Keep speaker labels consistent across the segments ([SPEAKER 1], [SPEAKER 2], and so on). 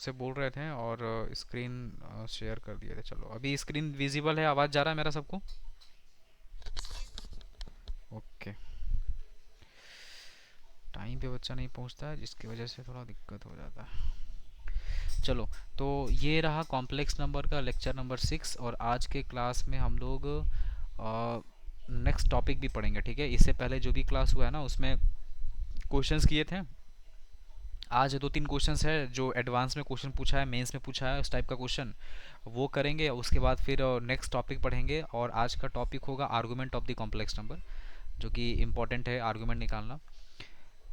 [SPEAKER 1] से बोल रहे थे और स्क्रीन शेयर कर दिए थे। चलो अभी स्क्रीन विजिबल है, आवाज़ जा रहा है मेरा सबको? ओके। टाइम पे बच्चा नहीं पहुंचता है जिसकी वजह से थोड़ा दिक्कत हो जाता है। चलो, तो ये रहा कॉम्प्लेक्स नंबर का लेक्चर नंबर 6। और आज के क्लास में हम लोग नेक्स्ट टॉपिक भी पढ़ेंगे, ठीक है? इससे पहले जो भी क्लास हुआ है ना उसमें क्वेश्चंस किए थे। आज दो तीन क्वेश्चंस है जो एडवांस में क्वेश्चन पूछा है, मेंस में पूछा है, उस टाइप का क्वेश्चन वो करेंगे। उसके बाद फिर नेक्स्ट टॉपिक पढ़ेंगे और आज का टॉपिक होगा argument of the complex number, जो कि इम्पॉर्टेंट है आर्गुमेंट निकालना।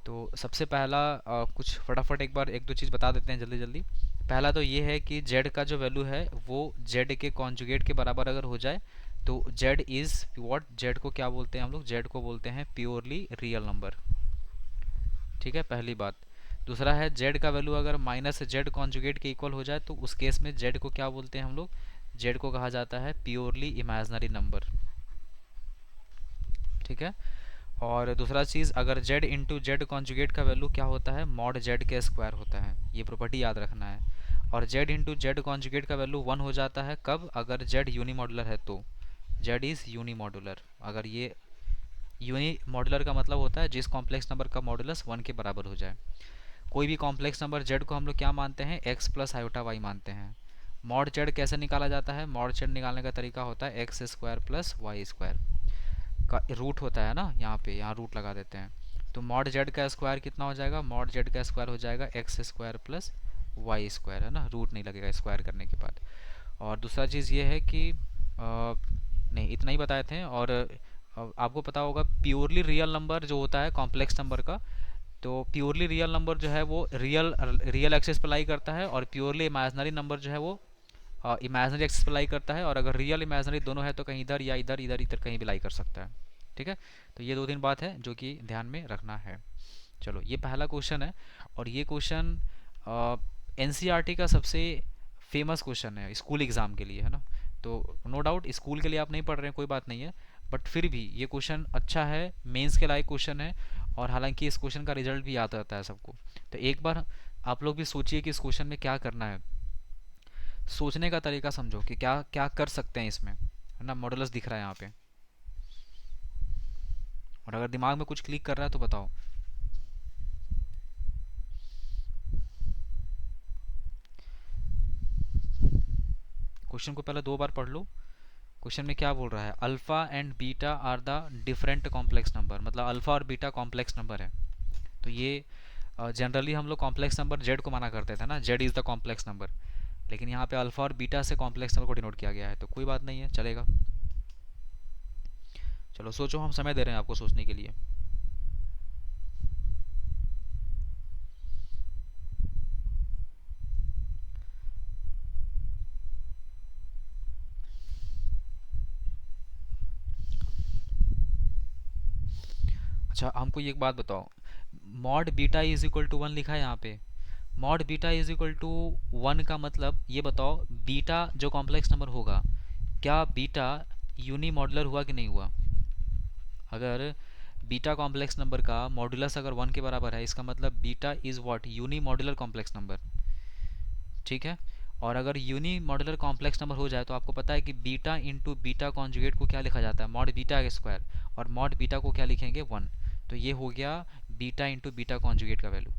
[SPEAKER 1] तो सबसे पहला कुछ फटाफट एक बार एक दो चीज़ बता देते हैं जल्दी जल्दी। पहला तो ये है कि z का जो वैल्यू है वो z के कॉन्जुगेट के बराबर अगर हो जाए तो z इज़ व्हाट, z को क्या बोलते हैं हम लोग? z को बोलते हैं प्योरली रियल नंबर, ठीक है? पहली बात। दूसरा है z का वैल्यू अगर माइनस z कॉन्जुगेट के इक्वल हो जाए तो उस केस में z को क्या बोलते हैं हम लोग? z को कहा जाता है प्योरली इमेजिनरी नंबर, ठीक है? और दूसरा चीज़, अगर z इंटू जेड कॉन्जुगेट का वैल्यू क्या होता है? मॉड z के स्क्वायर होता है, ये प्रॉपर्टी याद रखना है। और z इंटू जेड कॉन्जुगेट का वैल्यू 1 हो जाता है कब? अगर z यूनिमॉडुलर है तो z इज़ यूनिमॉडुलर। अगर ये यूनिमॉडुलर का मतलब होता है जिस कॉम्प्लेक्स नंबर का मॉडुलस 1 के बराबर हो जाए। कोई भी कॉम्प्लेक्स नंबर z को हम लोग क्या मानते हैं? x प्लस आयोटा वाई मानते हैं। मॉड z कैसे निकाला जाता है? मॉड z निकालने का तरीका होता है x square plus y square का रूट होता है ना, यहाँ पे यहाँ रूट लगा देते हैं। तो मॉड जेड का स्क्वायर कितना हो जाएगा? मॉड जेड का स्क्वायर हो जाएगा x square plus y square, है ना? रूट नहीं लगेगा स्क्वायर करने के बाद। और दूसरा चीज़ ये है कि नहीं, इतना ही बताए थे। और आपको पता होगा प्योरली रियल नंबर जो होता है कॉम्प्लेक्स नंबर का, तो प्योरली रियल नंबर जो है वो रियल रियल एक्सिस पर लाई करता है, और प्योरली इमेजिनरी नंबर जो है वो इमेजिनरी एक्सिस पर लाई करता है। और अगर रियल इमेजिनरी दोनों है तो कहीं इधर या इधर इधर इधर कहीं भी लाई कर सकता है, ठीक है? तो ये दो तीन बात है जो कि ध्यान में रखना है। चलो, ये पहला क्वेश्चन है। और ये क्वेश्चन एनसीईआरटी का सबसे फेमस क्वेश्चन है स्कूल एग्ज़ाम के लिए, है ना? तो नो डाउट स्कूल के लिए आप नहीं पढ़ रहे हैं, कोई बात नहीं है, बट फिर भी ये क्वेश्चन अच्छा है, मेंस के लायक क्वेश्चन है। और हालांकि इस क्वेश्चन का रिजल्ट भी याद रहता है सबको। तो एक बार आप लोग भी सोचिए कि इस क्वेश्चन में क्या करना है। सोचने का तरीका समझो कि क्या क्या कर सकते हैं इसमें, है ना? मॉडुलस दिख रहा है यहाँ पे, और अगर दिमाग में कुछ क्लिक कर रहा है तो बताओ। क्वेश्चन को पहले दो बार पढ़ लो। क्वेश्चन में क्या बोल रहा है? Alpha and beta are the different complex number, मतलब अल्फ़ा और बीटा कॉम्प्लेक्स नंबर है। तो ये जनरली हम लोग कॉम्प्लेक्स नंबर जेड को माना करते थे ना, Z is the complex number. लेकिन यहाँ पे अल्फ़ा और बीटा से कॉम्प्लेक्स नंबर को डिनोट किया गया है, तो कोई बात नहीं है, चलेगा। चलो सोचो, हम समय दे रहे हैं आपको सोचने के लिए। अच्छा, हमको ये एक बात बताओ, mod beta is equal to 1 लिखा है यहाँ पे। Mod beta is equal to 1 का मतलब ये बताओ, बीटा जो कॉम्प्लेक्स नंबर होगा, क्या बीटा यूनी मॉडुलर हुआ कि नहीं हुआ? अगर बीटा कॉम्प्लेक्स नंबर का मॉडुलस अगर 1 के बराबर है, इसका मतलब beta is what? Unimodular complex number, ठीक है? और अगर यूनी मॉडुलर कॉम्प्लेक्स नंबर हो जाए तो आपको पता है कि बीटा इंटू बीटा कॉन्जुगेट को क्या लिखा जाता है? मॉड बीटा के स्क्वायर। और मॉड बीटा को क्या लिखेंगे? 1। तो ये हो गया बीटा इंटू बीटा कॉन्जुगेट का वैल्यू,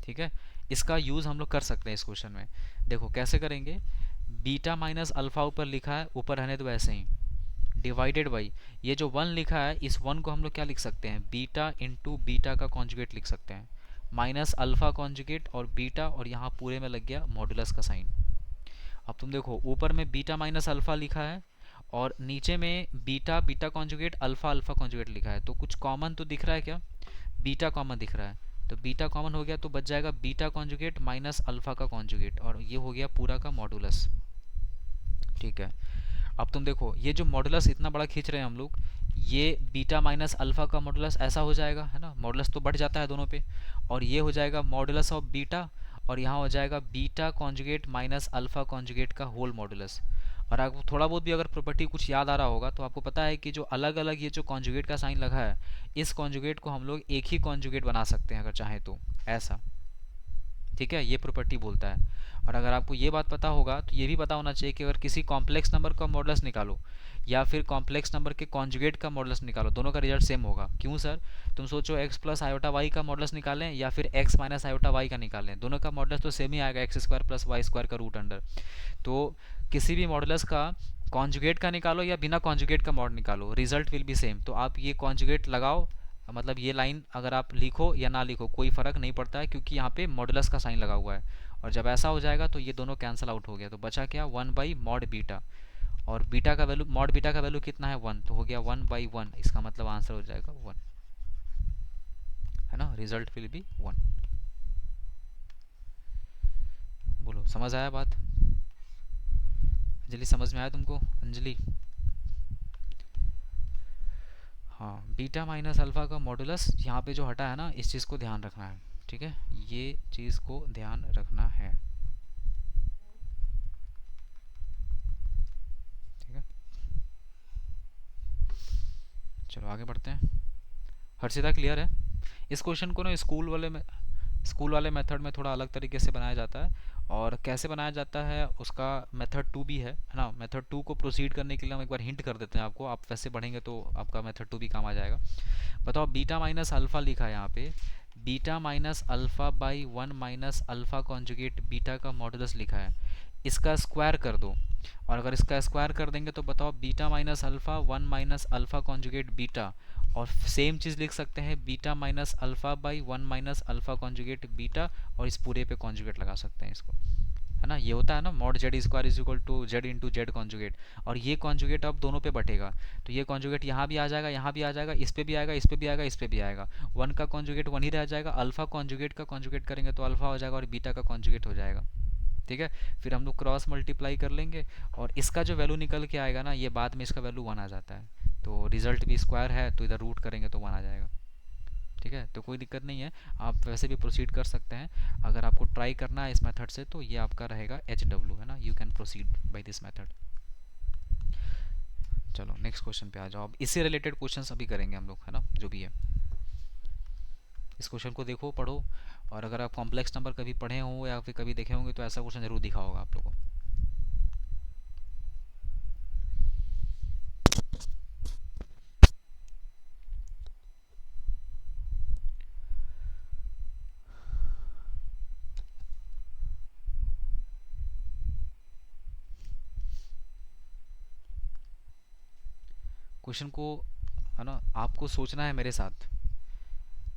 [SPEAKER 1] ठीक है? इसका यूज़ हम लोग कर सकते हैं इस क्वेश्चन में। देखो कैसे करेंगे। बीटा माइनस अल्फ़ा ऊपर लिखा है, ऊपर रहने दो ऐसे ही, डिवाइडेड बाई ये जो 1 लिखा है, इस 1 को हम लोग क्या लिख सकते हैं? बीटा इंटू बीटा का कॉन्जुगेट लिख सकते हैं, माइनस अल्फ़ा कॉन्जुगेट और बीटा, और यहाँ पूरे में लग गया मॉडुलस का साइन। अब तुम देखो, ऊपर में बीटा माइनस अल्फ़ा लिखा है और नीचे में beta beta conjugate alpha alpha conjugate लिखा है, तो कुछ कॉमन तो दिख रहा है क्या? बीटा कॉमन दिख रहा है, तो बीटा कॉमन हो गया तो बच जाएगा बीटा कॉन्जुगेट माइनस अल्फ़ा का कॉन्जुगेट, और ये हो गया पूरा का मॉडुलस, ठीक है? अब तुम देखो, ये जो मॉडुलस इतना बड़ा खींच रहे हैं हम लोग, ये बीटा माइनस अल्फ़ा का मॉडुलस ऐसा हो जाएगा, है ना? मॉडुलस तो बढ़ जाता है दोनों पे, और ये हो जाएगा मॉडुलस ऑफ बीटा, और यहाँ हो जाएगा beta conjugate minus alpha conjugate का होल मॉडुलस। और आपको थोड़ा बहुत भी अगर प्रॉपर्टी कुछ याद आ रहा होगा तो आपको पता है कि जो अलग अलग ये जो कॉन्जुगेट का साइन लगा है, इस कॉन्जुगेट को हम लोग एक ही कॉन्जुगेट बना सकते हैं अगर चाहें तो, ऐसा। ठीक है, ये प्रॉपर्टी बोलता है। और अगर आपको ये बात पता होगा तो ये भी पता होना चाहिए कि अगर किसी कॉम्प्लेक्स नंबर का मॉडुलस निकालो या फिर कॉम्प्लेक्स नंबर के कॉन्जुगेट का मॉडुलस निकालो, दोनों का रिजल्ट सेम होगा। क्यों सर? तुम सोचो x प्लस आयोटा वाई का मॉडुलस निकालें या फिर x माइनस आयोटा वाई का निकालें, दोनों का मॉडुलस तो सेम ही आएगा, x square plus y square का रूट अंडर। तो किसी भी मॉडुलस का कॉन्जुगेट का निकालो या बिना कॉन्जुगेट का मॉड निकालो, रिजल्ट विल बी सेम। तो आप ये कॉन्जुगेट लगाओ, मतलब ये लाइन अगर आप लिखो या ना लिखो कोई फ़र्क नहीं पड़ता है, क्योंकि यहाँ पे मॉडुलस का साइन लगा हुआ है। और जब ऐसा हो जाएगा तो ये दोनों कैंसिल आउट हो गया, तो बचा क्या, वन बाई मॉड बीटा। और बीटा का वैल्यू, मॉड बीटा का वैल्यू कितना है, वन, तो हो गया वन बाई वन, इसका मतलब आंसर हो जाएगा वन, है ना, रिजल्ट विल बी वन। बोलो समझ आया बात? अंजलि समझ में आया तुमको? अंजलि, हाँ, बीटा माइनस अल्फ़ा का मॉडुलस यहाँ पे जो हटा है ना, इस चीज़ को ध्यान रखना है। ठीक है, ये चीज़ को ध्यान रखना है। ठीक है, चलो आगे बढ़ते हैं। हर्षिता क्लियर है? इस क्वेश्चन को ना स्कूल वाले मेथड में थोड़ा अलग तरीके से बनाया जाता है। और कैसे बनाया जाता है उसका मेथड टू भी है ना। मेथड टू को प्रोसीड करने के लिए हम एक बार हिंट कर देते हैं आपको, आप वैसे पढ़ेंगे तो आपका मेथड टू भी काम आ जाएगा। बताओ, बीटा माइनस अल्फ़ा लिखा है यहाँ पे, beta minus alpha by one minus alpha conjugate beta का मॉडुलस लिखा है, इसका स्क्वायर कर दो। और अगर इसका स्क्वायर कर देंगे तो बताओ, beta minus alpha one minus alpha conjugate beta, और सेम चीज़ लिख सकते हैं beta minus alpha by one minus alpha conjugate beta, और इस पूरे पे कॉन्जुगेट लगा सकते हैं इसको, है ना। ये होता है ना mod z square is equal to z into z conjugate. और ये कॉन्जुगेट अब दोनों पे बटेगा, तो ये कॉन्जुगेट यहाँ भी आ जाएगा, यहाँ भी आ जाएगा, इस पे भी आएगा, इस पे भी आएगा, इस पे भी आएगा। वन का कॉन्जुगेट वन ही रह जाएगा, अल्फ़ा कॉन्जुगेट का कॉन्जुगेट करेंगे तो अल्फ़ा हो जाएगा और बीटा का कॉन्जुगेट हो जाएगा। ठीक है, फिर हम लोग क्रॉस मल्टीप्लाई कर लेंगे, और इसका जो वैल्यू निकल के आएगा ना, ये बाद में इसका वैल्यू वन आ जाता है। तो रिजल्ट भी स्क्वायर है, तो इधर रूट करेंगे तो वन आ जाएगा। ठीक है, तो कोई दिक्कत नहीं है, आप वैसे भी प्रोसीड कर सकते हैं। अगर आपको ट्राई करना है इस मेथड से तो ये आपका रहेगा एच डब्ल्यू, है ना, you can proceed by this method. चलो नेक्स्ट क्वेश्चन पे आ जाओ। अब इससे रिलेटेड क्वेश्चंस अभी करेंगे हम लोग, है ना, जो भी है। इस क्वेश्चन को देखो, पढ़ो, और अगर आप कॉम्प्लेक्स नंबर कभी पढ़े हों या फिर कभी देखे होंगे तो ऐसा क्वेश्चन जरूर दिखा होगा आप लोगों को। क्वेश्चन को, है ना, आपको सोचना है मेरे साथ,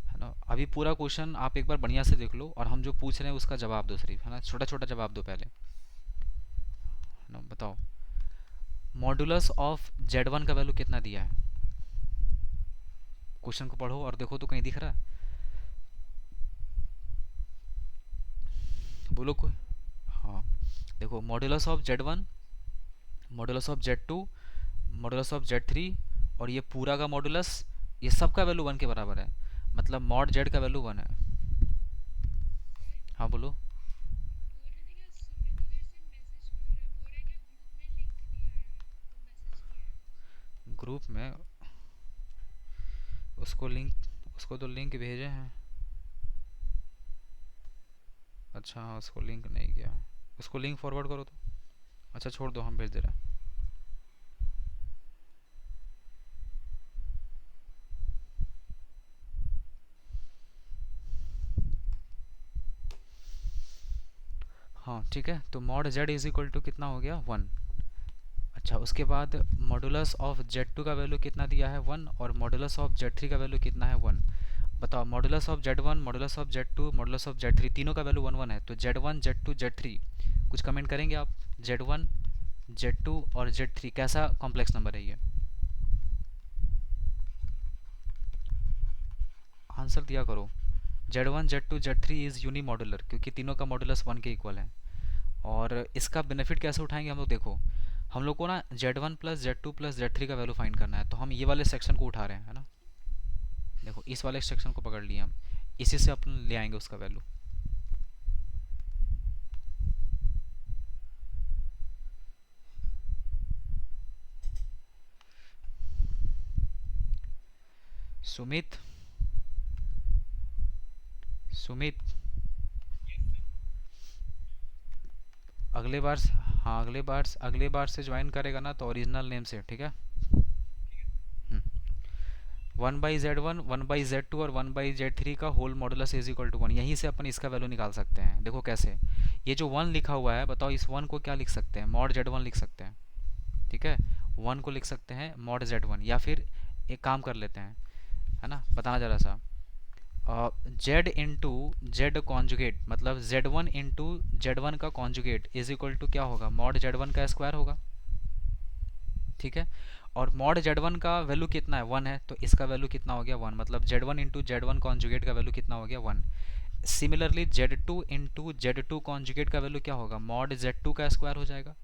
[SPEAKER 1] है ना। अभी पूरा क्वेश्चन आप एक बार बढ़िया से देख लो, और हम जो पूछ रहे हैं उसका जवाब दो सिर्फ, है ना, छोटा छोटा जवाब दो पहले, है ना। बताओ, मॉडुलस ऑफ जेड वन का वैल्यू कितना दिया है? क्वेश्चन को पढ़ो और देखो तो कहीं दिख रहा है? बोलो कोई। हाँ, देखो, modulus of z one, modulus of z two, modulus of z three, और ये पूरा का मॉडुलस, ये सब का वैल्यू वन के बराबर है, मतलब मॉड जेड का वैल्यू वन है। हाँ बोलो। ग्रुप में उसको लिंक, उसको तो लिंक भेजे हैं। अच्छा हाँ, उसको लिंक नहीं किया, उसको लिंक फॉरवर्ड करो तो। अच्छा छोड़ दो, हम भेज दे रहे हैं। हाँ ठीक है, तो mod Z is equal to कितना हो गया, वन। अच्छा, उसके बाद मॉडुलस ऑफ जेड टू का वैल्यू कितना दिया है, वन, और मॉडुलस ऑफ जेड थ्री का वैल्यू कितना है, वन। बताओ, modulus of z one, modulus of z two, modulus of z three, तीनों का वैल्यू वन वन है, तो z one, z two, z three, कुछ कमेंट करेंगे आप? जेड वन, जेड टू और जेड थ्री कैसा कॉम्प्लेक्स नंबर है ये? आंसर दिया करो। Z one, z two, z three is unimodular, क्योंकि तीनों का मॉडुलस वन के इक्वल है। और इसका बेनिफिट कैसे उठाएंगे हम लोग, देखो, हम लोग को ना Z one plus Z two plus Z three का वैल्यू फाइंड करना है, तो हम ये वाले सेक्शन को उठा रहे हैं, है ना। देखो, इस वाले सेक्शन को पकड़ लिए हम, इसी से अपन ले आएंगे उसका वैल्यू। सुमित, सुमित, अगले बार, हाँ अगले बार से ज्वाइन करेगा ना तो ओरिजिनल नेम से, ठीक है। 1/z1 1/z2 और 1/z3 का whole modulus is equal to 1, यहीं से अपन इसका वैल्यू निकाल सकते हैं। देखो कैसे, ये जो 1 लिखा हुआ है, बताओ इस 1 को क्या लिख सकते हैं, मॉड z1 लिख सकते हैं, ठीक है। 1 को लिख सकते हैं मॉड z1, या फिर एक काम कर लेते हैं, है ना, बताना जरा सा। z इंटू जेड कॉन्जुगेट, मतलब z1 इंटू जेड1 का कॉन्जुगेट इज इक्वल टू क्या होगा, मॉड z1 का स्क्वायर होगा, ठीक है। और मॉड z1 का वैल्यू कितना है, 1 है, तो इसका वैल्यू कितना हो गया, 1, मतलब z1 इंटू जेड1 कॉन्जुगेट का वैल्यू कितना हो गया, 1। सिमिलरली z2 इंटू जेड2 कॉन्जुगेट का वैल्यू क्या होगा, मॉड z2 का स्क्वायर हो जाएगा,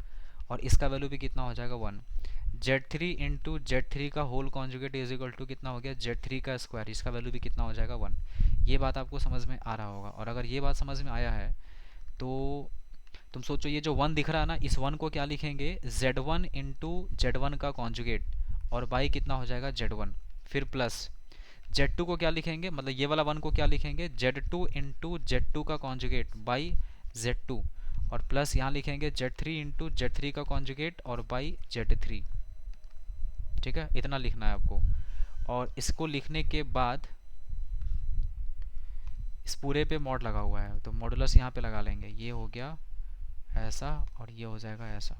[SPEAKER 1] और इसका वैल्यू भी कितना हो जाएगा, 1। z3 इंटू जेड3 का whole conjugate is equal to कितना हो गया, z3 का स्क्वायर, इसका वैल्यू भी कितना हो जाएगा, 1। ये बात आपको समझ में आ रहा होगा, और अगर ये बात समझ में आया है तो तुम सोचो, ये जो 1 दिख रहा है ना, इस 1 को क्या लिखेंगे, z1 इंटू जेड1 का कॉन्जुगेट, और बाई कितना हो जाएगा, z1, फिर प्लस z2 को क्या लिखेंगे, मतलब ये वाला 1 को क्या लिखेंगे, z2 इंटू जेड2 का कॉन्जुगेट बाई z2, और प्लस यहाँ लिखेंगे z3 इंटू जेड3 का कॉन्जुगेट और बाई z3, ठीक है। इतना लिखना है आपको, और इसको लिखने के बाद इस पूरे पे मॉड लगा हुआ है, तो मॉडुलस यहाँ पे लगा लेंगे, ये हो गया ऐसा और ये हो जाएगा ऐसा।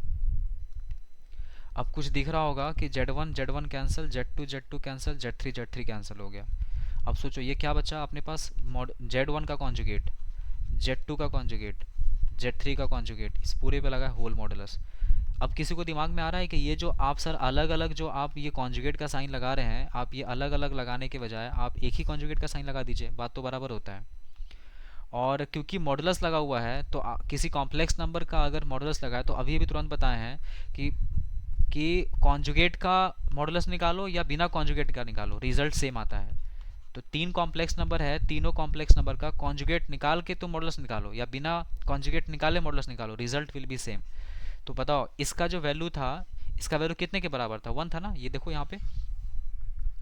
[SPEAKER 1] अब कुछ दिख रहा होगा कि z1 z1 cancel, z2 z2 cancel, z3 z3 cancel हो गया। अब सोचो ये क्या बचा अपने पास, मॉड z1 का कॉन्जुगेट, z2 का कॉन्जुगेट, z3 का कॉन्जुगेट, इस पूरे पे लगा है होल मॉडुलस। अब किसी को दिमाग में आ रहा है कि ये जो आप सर अलग अलग जो आप ये कॉन्जुगेट का साइन लगा रहे हैं, आप ये अलग अलग लगाने के बजाय आप एक ही कॉन्जुगेट का साइन लगा दीजिए, बात तो बराबर होता है। और क्योंकि मॉडुलस लगा हुआ है तो किसी कॉम्प्लेक्स नंबर का अगर मॉडुलस लगा है तो अभी अभी तुरंत बताए हैं कि कॉन्जुगेट का मॉडुलस निकालो या बिना कॉन्जुगेट का निकालो, रिजल्ट सेम आता है। तो 3 कॉम्प्लेक्स नंबर है, तीनों कॉम्प्लेक्स नंबर का कॉन्जुगेट निकाल के तुम मॉडुलस निकालो, या बिना कॉन्जुगेट निकाले मॉडुलस निकालो, रिजल्ट विल बी सेम। तो बताओ इसका जो वैल्यू था, इसका वैल्यू कितने के बराबर था, 1 था ना, ये देखो यहाँ पे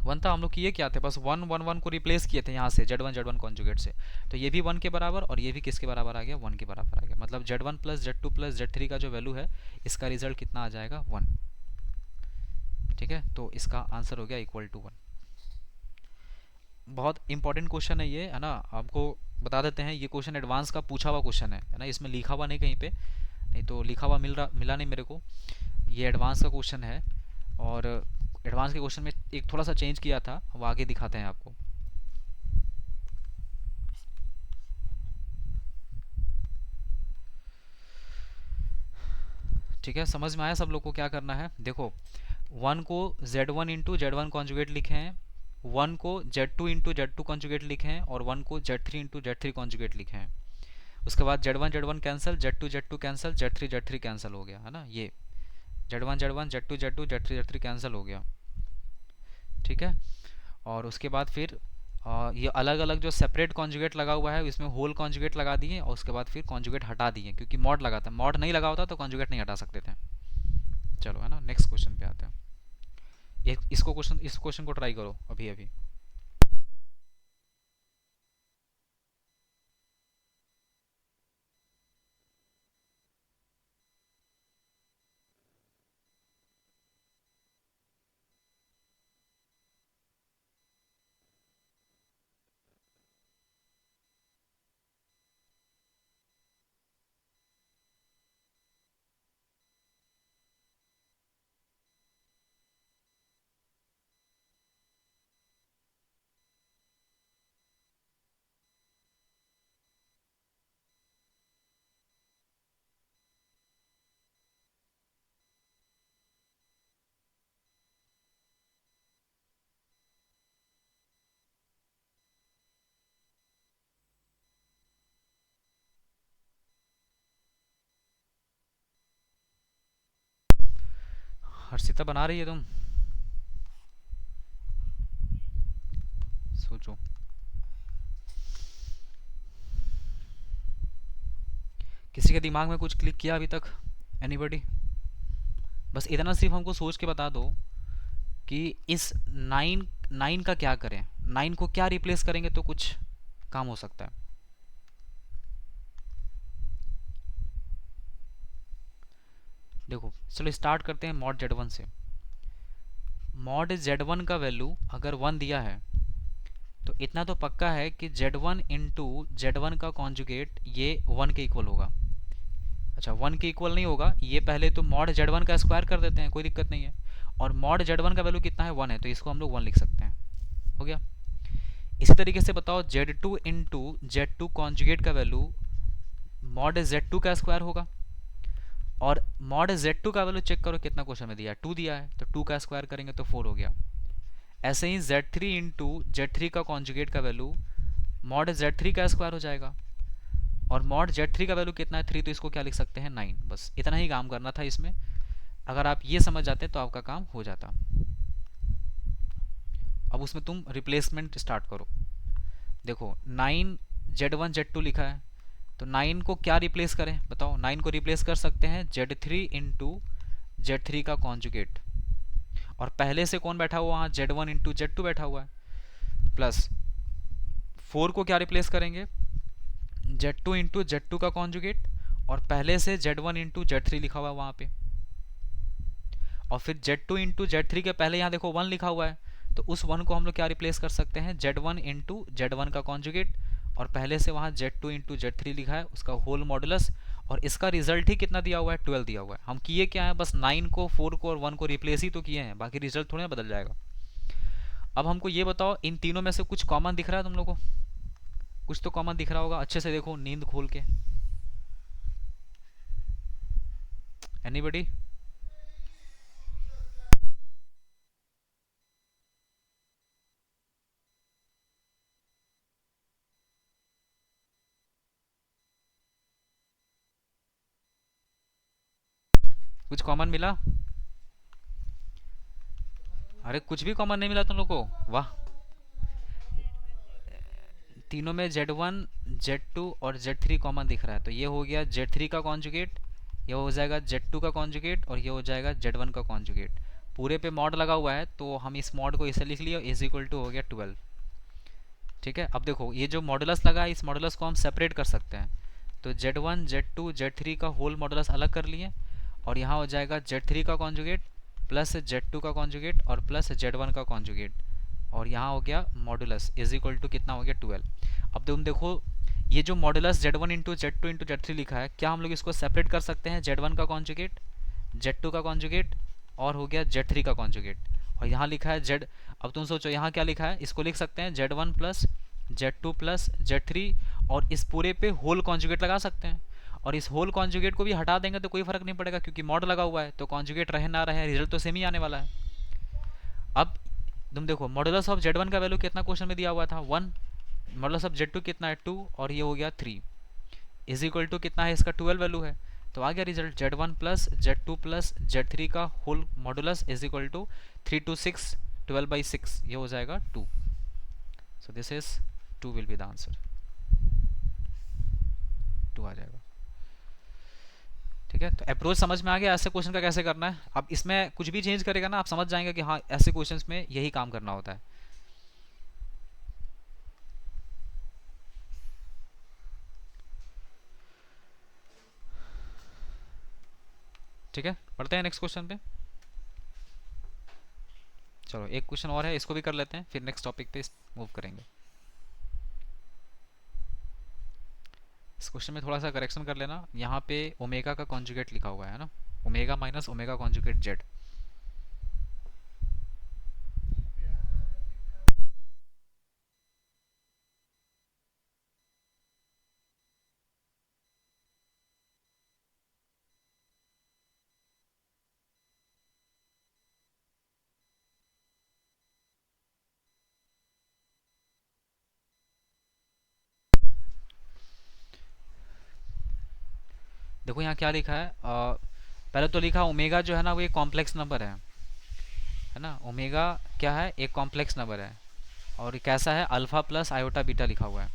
[SPEAKER 1] 1 था। हम लोग किए क्या थे, बस 1 1 1 को रिप्लेस किए थे यहाँ से z1 कॉन्जुगेट से, तो ये भी 1 के बराबर और ये भी किसके बराबर आ गया, 1 के बराबर आ गया, मतलब z1 plus z2 plus z3 का जो वैल्यू है, इसका रिजल्ट कितना आ जाएगा, 1, ठीक है। तो इसका आंसर हो गया इक्वल टू 1। बहुत इंपॉर्टेंट क्वेश्चन है ये, है ना, आपको बता देते हैं, ये क्वेश्चन एडवांस का पूछा हुआ क्वेश्चन है ना, इसमें लिखा हुआ नहीं कहीं पे, नहीं तो लिखा हुआ मिला नहीं मेरे को, ये एडवांस का क्वेश्चन है। और एडवांस के क्वेश्चन में एक थोड़ा सा चेंज किया था, वो आगे दिखाते हैं आपको। ठीक है, समझ में आया सब लोग को क्या करना है, देखो 1 को z1 into Z one conjugate लिखे हैं, 1 को z2 into z two conjugate लिखे हैं, और 1 को z3 into Z three conjugate लिखे हैं। उसके बाद z1 cancel, z2 cancel, z3 cancel हो गया, है ना, ये z1 z2 z3 कैंसिल हो गया, ठीक है। और उसके बाद फिर ये अलग अलग जो सेपरेट कॉन्जुगेट लगा हुआ है इसमें होल कॉन्जुगेट लगा दिए, और उसके बाद फिर कॉन्जुगेट हटा दिए, क्योंकि मॉड लगा था, मॉड नहीं लगा होता तो कॉन्जुगेट नहीं हटा सकते थे। चलो, है ना, नेक्स्ट क्वेश्चन पे आते हैं। इस क्वेश्चन को ट्राई करो अभी अभी। हर्षिता बना रही है तुम, सोचो। किसी के दिमाग में कुछ क्लिक किया अभी तक, एनीबॉडी? बस इतना सिर्फ हमको सोच के बता दो कि इस 9 का क्या करें, 9 को क्या रिप्लेस करेंगे तो कुछ काम हो सकता है। देखो चलो स्टार्ट करते हैं मॉड जेड वन से। मॉड जेड वन का वैल्यू अगर वन दिया है तो इतना तो पक्का है कि Z one into Z one का कॉन्जुगेट ये वन के इक्वल होगा। अच्छा, वन के इक्वल नहीं होगा, ये पहले तो मॉड जेड वन का स्क्वायर कर देते हैं, कोई दिक्कत नहीं है। और मॉड जेड वन का वैल्यू कितना है, वन है, तो इसको हम लोग वन लिख सकते हैं। हो गया। इसी तरीके से बताओ z two into z two conjugate का वैल्यू मॉड जेड टू का स्क्वायर होगा। और मॉड जेड टू का वैल्यू चेक करो कितना क्वेश्चन में दिया है, टू दिया है, तो टू का स्क्वायर करेंगे तो फोर हो गया। ऐसे ही Z three into Z three का कॉन्जुगेट का वैल्यू मॉड जेड थ्री का स्क्वायर हो जाएगा। और मॉड जेड थ्री का वैल्यू कितना है, थ्री, तो इसको क्या लिख सकते हैं, नाइन। बस इतना ही काम करना था इसमें। अगर आप ये समझ जाते तो आपका काम हो जाता। अब उसमें तुम रिप्लेसमेंट स्टार्ट करो। देखो nine z one z two लिखा है, तो नाइन को क्या रिप्लेस करें बताओ। नाइन को रिप्लेस कर सकते हैं z three into Z three का कॉन्जुगेट। और पहले से कौन बैठा हुआ, वहाँ z one into z two बैठा हुआ है। प्लस फोर को क्या रिप्लेस करेंगे, z two into z two का कॉन्जुगेट। और पहले से z one into Z three लिखा हुआ है वहाँ पे। और फिर z two into Z three के पहले यहाँ देखो वन लिखा हुआ है, तो उस वन को हम लोग क्या रिप्लेस कर सकते हैं, Z one into Z one का कॉन्जुगेट। और पहले से वहाँ Z two into Z three लिखा है, उसका होल मॉडुलस। और इसका रिजल्ट ही कितना दिया हुआ है, 12 दिया हुआ है। हम किए क्या है, बस 9 को 4 को और 1 को रिप्लेस ही तो किए हैं, बाकी रिजल्ट थोड़ा बदल जाएगा। अब हमको ये बताओ इन तीनों में से कुछ कॉमन दिख रहा है तुम लोग को, कुछ तो कॉमन दिख रहा होगा, अच्छे से देखो नींद खोल के। एनीबडी? कुछ कॉमन मिला? अरे कुछ भी कॉमन नहीं मिला तुम लोग को, वाह। तीनों में जेड वन जेड टू और जेड थ्री कॉमन दिख रहा है, तो ये हो गया जेड थ्री का कॉन्जुगेट, ये हो जाएगा जेड टू का कॉन्जुगेट, और ये हो जाएगा जेड वन का कॉन्जुगेट। पूरे पे मॉड लगा हुआ है, तो हम इस मॉड को इसे लिख लिया, इज इक्वल टू हो गया 12। ठीक है, अब देखो ये जो मॉडुलस लगा है, इस मॉडुलस को हम सेपरेट कर सकते हैं। तो z one z two z three का होल मॉडुलस अलग कर लिए, और यहाँ हो जाएगा जेड थ्री का कॉन्जुगेट प्लस जेड टू का कॉन्जुगेट और प्लस जेड वन का कॉन्जुगेट। और यहाँ हो गया मॉडुलस इज इक्वल टू कितना हो गया, 12। अब तुम देखो ये जो modulus Z one into z two into Z three लिखा है, क्या हम लोग इसको सेपरेट कर सकते हैं, जेड वन का कॉन्जुगेट, जेड टू का कॉन्जुगेट, और हो गया जेड थ्री का कॉन्जुगेट। और यहाँ लिखा है जेड, अब तुम सोचो यहाँ क्या लिखा है, इसको लिख सकते हैं Z one plus Z two plus Z three, और इस पूरे पे होल कॉन्जुगेट लगा सकते हैं। और इस होल कॉन्जुगेट को भी हटा देंगे तो कोई फर्क नहीं पड़ेगा, क्योंकि मॉड लगा हुआ है, तो कॉन्जुगेट रहे ना रहे रिजल्ट तो सेम ही आने वाला है। अब तुम देखो मॉडुलस ऑफ जेड वन का वैल्यू कितना क्वेश्चन में दिया हुआ था, one. Modulus of z two कितना है, टू, और ये हो गया थ्री। इज इक्वल टू कितना है, इसका 12 वैल्यू है। तो आ गया result Z one plus Z two plus Z three का whole modulus is equal to 3 to 6, 12/6, ये हो जाएगा 2। So this is 2 will be the answer, 2 आ जाएगा। ठीक है, तो अप्रोच समझ में आ गया ऐसे क्वेश्चन का कैसे करना है। अब इसमें कुछ भी चेंज करेगा ना, आप समझ जाएंगे कि हाँ ऐसे क्वेश्चंस में यही काम करना होता है। ठीक है, पढ़ते हैं नेक्स्ट क्वेश्चन पे। चलो एक क्वेश्चन और है, इसको भी कर लेते हैं, फिर नेक्स्ट टॉपिक पे मूव करेंगे। इस क्वेश्चन में थोड़ा सा करेक्शन कर लेना, यहाँ पे ओमेगा का कॉन्जुगेट लिखा हुआ है ना, omega minus omega conjugate Z. देखो यहाँ क्या लिखा है, पहले तो लिखा ओमेगा जो है ना वो एक कॉम्प्लेक्स नंबर है ना। ओमेगा क्या है, एक कॉम्प्लेक्स नंबर है, और कैसा है, अल्फा प्लस आयोटा बीटा लिखा हुआ है।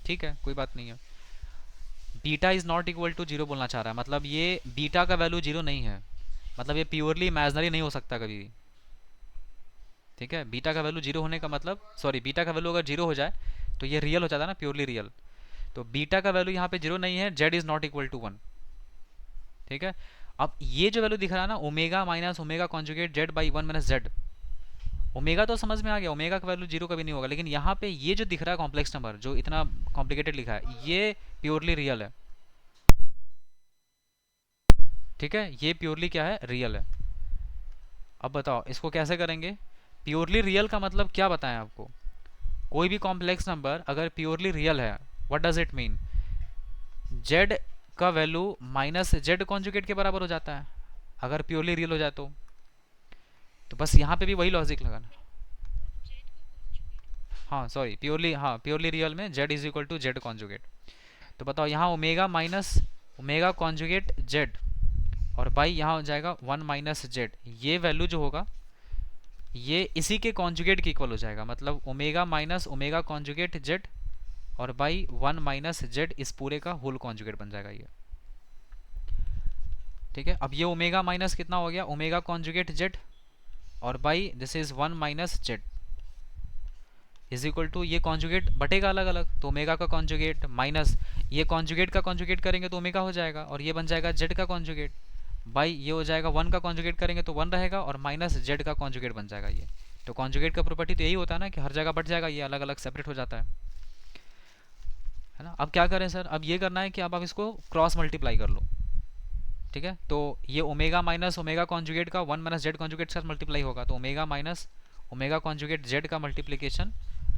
[SPEAKER 1] ठीक है, कोई बात नहीं है। Beta is not equal to zero बोलना चाह रहा है, मतलब ये बीटा का वैल्यू जीरो नहीं है, मतलब ये प्योरली इमेजनरी नहीं हो सकता कभी भी। ठीक है, बीटा का वैल्यू जीरो होने का मतलब, सॉरी, बीटा का वैल्यू अगर जीरो हो जाए तो ये रियल हो जाता है ना, प्योरली रियल। तो बीटा का वैल्यू यहाँ पे जीरो नहीं है, z is not equal to one. ठीक है, अब ये जो वैल्यू दिख रहा है ना, omega minus omega conjugate Z by one minus Z, omega तो समझ में आ गया, ओमेगा का वैल्यू जीरो कभी नहीं होगा, लेकिन यहाँ पे ये जो दिख रहा है कॉम्प्लेक्स नंबर जो इतना कॉम्प्लिकेटेड लिखा है, ये प्योरली रियल है। ठीक है, ये प्योरली क्या है, रियल है। अब बताओ इसको कैसे करेंगे। प्योरली रियल का मतलब क्या बताएं आपको। कोई भी कॉम्प्लेक्स नंबर अगर प्योरली रियल है, what does it mean, Z का वैल्यू माइनस जेड कॉन्जुगेट के बराबर हो जाता है अगर प्योरली रियल हो जाए तो बस यहाँ पे भी वही लॉजिक लगाना। हाँ सॉरी, प्योरली, हाँ प्योरली रियल में z is equal to z conjugate. तो बताओ यहाँ omega minus omega conjugate z और बाई यहाँ हो जाएगा वन माइनस जेड, ये वैल्यू जो होगा ये इसी के कॉन्जुगेट के इक्वल हो जाएगा, मतलब omega minus omega conjugate z और बाई वन माइनस जेड इस पूरे का होल कॉन्जुगेट बन जाएगा ये। ठीक है, अब ये ओमेगा माइनस कितना हो गया, ओमेगा कॉन्जुगेट जेड और by this is one minus z is equal to, ये कॉन्जुगेट बटेगा अलग अलग, तो ओमेगा का कॉन्जुगेट माइनस ये कॉन्जुगेट का कॉन्जुगेट करेंगे तो ओमेगा हो जाएगा और ये बन जाएगा जेड का कॉन्जुगेट, बाई ये हो जाएगा वन का कॉन्जुगेट करेंगे तो वन रहेगा और माइनस जेड का कॉन्जुगेट बन जाएगा ये। तो कॉन्जुगेट का प्रॉपर्टी तो यही होता है ना कि हर जगह बढ़ जाएगा, ये अलग अलग सेपरेट हो जाता है ना। अब क्या करें सर, अब ये करना है कि अब आप इसको क्रॉस मल्टीप्लाई कर लो। ठीक है, तो ये ओमेगा माइनस ओमेगा कॉन्जुगेट का वन माइनस जेड कॉन्जुगेट के साथ मल्टीप्लाई होगा, तो omega minus omega conjugate Z का multiplication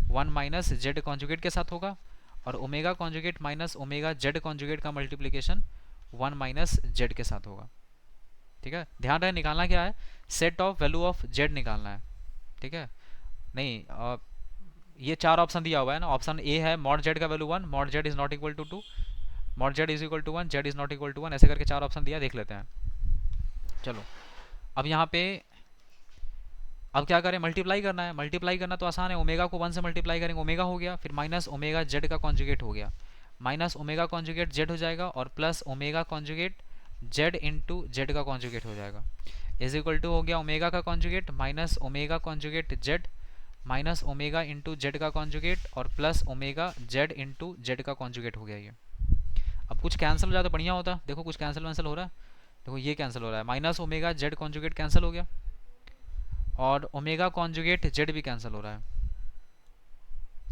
[SPEAKER 1] one minus Z conjugate के साथ होगा और omega conjugate minus omega Z conjugate का मल्टीप्लीकेशन वन माइनस जेड के साथ होगा। ठीक है, ध्यान रहे निकालना क्या है, set of value of Z निकालना है। ठीक है, नहीं ये चार ऑप्शन दिया हुआ है ना, ऑप्शन ए है मॉड जेड का value one, mod Z is not equal to two, mod Z is equal to one, z is not equal to one, ऐसे करके चार ऑप्शन दिया, देख लेते हैं। चलो अब यहाँ पे अब क्या करें, मल्टीप्लाई करना है। मल्टीप्लाई करना तो आसान है, ओमेगा को वन से मल्टीप्लाई करेंगे ओमेगा हो गया, फिर माइनस ओमेगा जेड का कॉन्जुगेट हो गया, माइनस ओमेगा कॉन्जुगेट जेड हो जाएगा और plus omega conjugate Z into Z का कॉन्जुगेट हो जाएगा, इज इक्वल टू हो गया ओमेगा का conjugate minus omega conjugate Z minus omega into Z का कॉन्जुगेट और plus omega Z into Z का कॉन्जुगेट हो गया ये। अब कुछ कैंसिल हो जाए तो बढ़िया होता, देखो कुछ कैंसिल वैंसिल हो रहा है, देखो ये कैंसिल हो रहा है, minus omega Z conjugate cancel हो गया और ओमेगा कॉन्जुगेट जेड भी कैंसिल हो रहा है।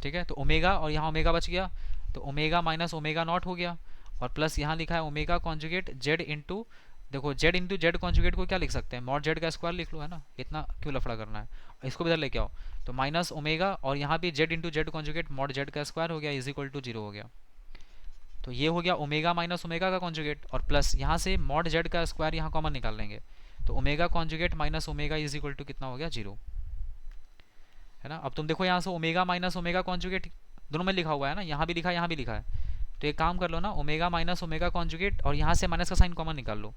[SPEAKER 1] ठीक है, तो ओमेगा और यहाँ ओमेगा बच गया, तो ओमेगा माइनस ओमेगा नॉट हो गया और प्लस यहाँ लिखा है ओमेगा कॉन्जुगेट जेड इंटू, देखो जेड इंटू जेड कॉन्जुगेट को क्या लिख सकते हैं, मॉड जेड का स्क्वायर लिख लो, है ना, इतना क्यों लफड़ा करना है, इसको भी इधर लेके आओ, तो माइनस ओमेगा और यहाँ भी Z into z conjugate mod Z का स्क्वायर हो गया इज इक्वल टू जीरो हो गया। तो ये हो गया ओमेगा माइनस ओमेगा का कॉन्जुगेट और प्लस यहाँ से मॉड जेड का स्क्वायर यहाँ कॉमन निकाल लेंगे, तो omega conjugate minus omega is equal to कितना हो गया, जीरो, है ना। अब तुम देखो यहाँ से ओमेगा माइनस ओमेगा कॉन्जुगेट दोनों में लिखा हुआ है ना, यहाँ भी लिखा है यहाँ भी लिखा है, तो एक काम कर लो ना, ओमेगा माइनस ओमेगा कॉन्जुगेट और यहाँ से माइनस का साइन कॉमन निकाल लो,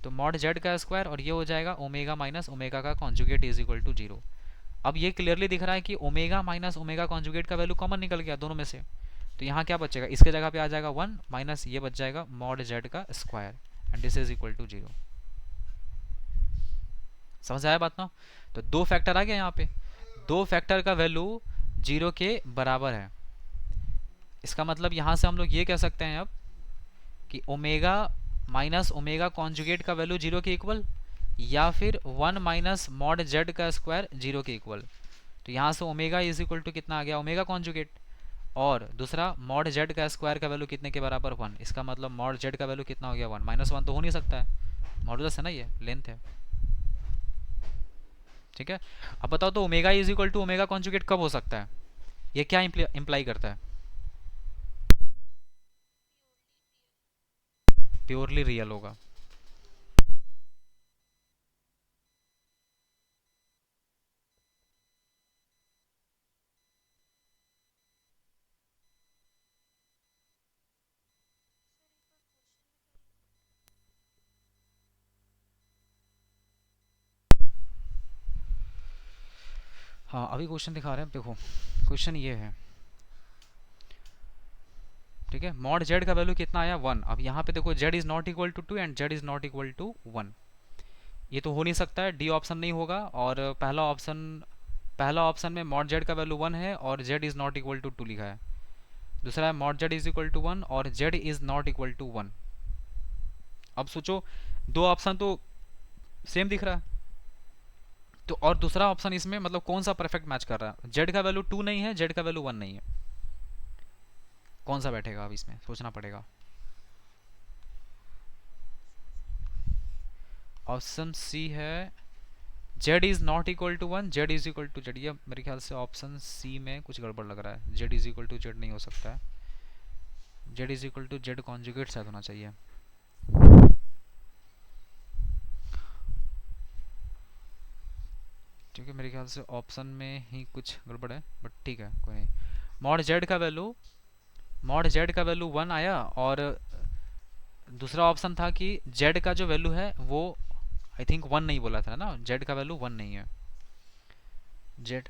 [SPEAKER 1] तो मॉड जेड का स्क्वायर और ये हो जाएगा ओमेगा माइनस ओमेगा का conjugate is equal to zero. अब ये क्लियरली दिख रहा है कि ओमेगा माइनस ओमेगा कॉन्जुगेट का वैल्यू कॉमन निकल गया दोनों में से, तो यहाँ क्या बचेगा, इसके जगह पे आ जाएगा वन माइनस ये बच जाएगा मॉड जेड का square and this is equal to zero. समझ आया बात ना। तो दो फैक्टर आ गया यहाँ पे, दो फैक्टर का वैल्यू जीरो के बराबर है, इसका मतलब यहाँ से हम लोग ये कह सकते हैं अब कि ओमेगा माइनस ओमेगा कॉन्जुगेट का वैल्यू जीरो के इक्वल या फिर वन माइनस मॉड जेड का स्क्वायर जीरो के इक्वल। तो यहाँ से ओमेगा इज इक्वल टू कितना आ गया, ओमेगा कॉन्जुगेट, और दूसरा मॉड जेड का स्क्वायर का वैल्यू कितने के बराबर, वन, इसका मतलब मॉड जेड का वैल्यू कितना हो गया, वन, माइनस वन तो हो नहीं सकता है, मॉडुलस है ना, ये लेंथ है। ठीक है, अब बताओ तो omega is equal to omega conjugate कब हो सकता है, ये क्या इंप्लाई करता है, प्योरली रियल होगा। हाँ अभी क्वेश्चन दिखा रहे हैं, देखो क्वेश्चन ये है, ठीक है, मॉड जेड का वैल्यू कितना आया, वन। अब यहाँ पे देखो z is not equal to two and z is not equal to one, ये तो हो नहीं सकता है, डी ऑप्शन नहीं होगा, और पहला ऑप्शन में मॉड जेड का वैल्यू वन है और Z is not equal to two लिखा है, दूसरा है mod Z is equal to one और Z is not equal to one, अब सोचो, दो ऑप्शन तो सेम दिख रहा है, तो और दूसरा ऑप्शन इसमें मतलब कौन सा परफेक्ट मैच कर रहा है? जेड का वैल्यू 2 नहीं है, जेड का वैल्यू 1 नहीं है, कौन सा बैठेगा? अब इसमें सोचना पड़ेगा। ऑप्शन सी है z is not equal to 1, z is equal to z. ये मेरे ख्याल से ऑप्शन सी में कुछ गड़बड़ लग रहा है, z is equal to z नहीं हो सकता है, z is equal to z conjugate शायद होना चाहिए। ठीक है, मेरे ख्याल से ऑप्शन में ही कुछ गड़बड़ है, बट ठीक है कोई नहीं। मॉड जेड का वैल्यू 1 आया, और दूसरा ऑप्शन था कि जेड का जो वैल्यू है वो आई थिंक 1 नहीं बोला था ना, जेड का वैल्यू 1 नहीं है। जेड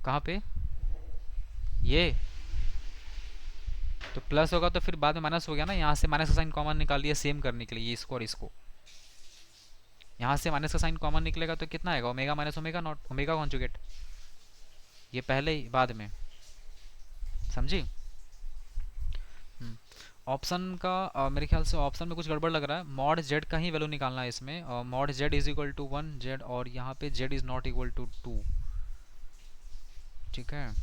[SPEAKER 1] कहाँ पे? ये तो प्लस होगा तो फिर बाद में माइनस हो गया ना, यहाँ से माइनस का साइन कॉमन निकाल लिया सेम करने के लिए, ये इसको और इसको, यहाँ से माइनस का साइन कॉमन निकलेगा तो कितना आएगा? Omega minus omega naught omega conjugate, ये पहले ही बाद में, समझी? ऑप्शन का मेरे ख्याल से ऑप्शन में कुछ गड़बड़ लग रहा है, मॉड जेड का ही वैल्यू निकालना है इसमें, mod Z is equal to 1 z, और यहाँ पे z is not equal to 2। ठीक है,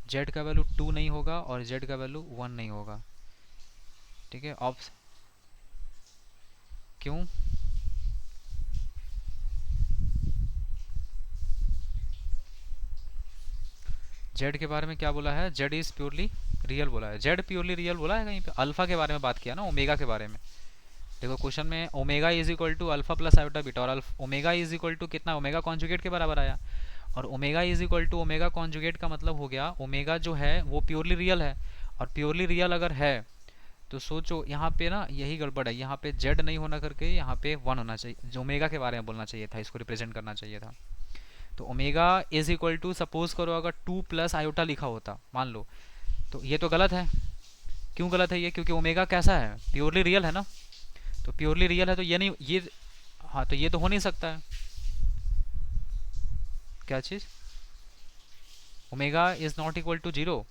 [SPEAKER 1] जेड का वैल्यू 2 नहीं होगा और जेड का वैल्यू 1 नहीं होगा। ठीक है, ऑप्शन क्यों? जेड के बारे में क्या बोला है? जेड इज प्योरली रियल बोला है, जेड प्योरली रियल बोला है कहीं पे? अल्फा के बारे में बात किया ना, ओमेगा के बारे में। देखो क्वेश्चन में omega is equal to alpha plus iota beta, और ओमेगा इज इक्वल टू कितना? ओमेगा कॉन्जुगेट के बराबर आया, और omega is equal to omega conjugate का मतलब हो गया ओमेगा जो है वो प्योरली रियल है, और प्योरली रियल अगर है तो सोचो यहाँ पे ना यही गड़बड़ है, यहाँ पे जेड नहीं होना करके यहाँ पे 1 होना चाहिए, जो ओमेगा के बारे में बोलना चाहिए था, इसको रिप्रेजेंट करना चाहिए था। तो omega is equal to, suppose करो अगर 2 प्लस आयोटा लिखा होता मान लो, तो ये तो गलत है। क्यों गलत है ये? क्योंकि ओमेगा कैसा है? प्योरली रियल है ना, तो प्योरली रियल है तो ये नहीं ये, हाँ तो ये तो हो नहीं सकता है। क्या चीज़? Omega is not equal to 0,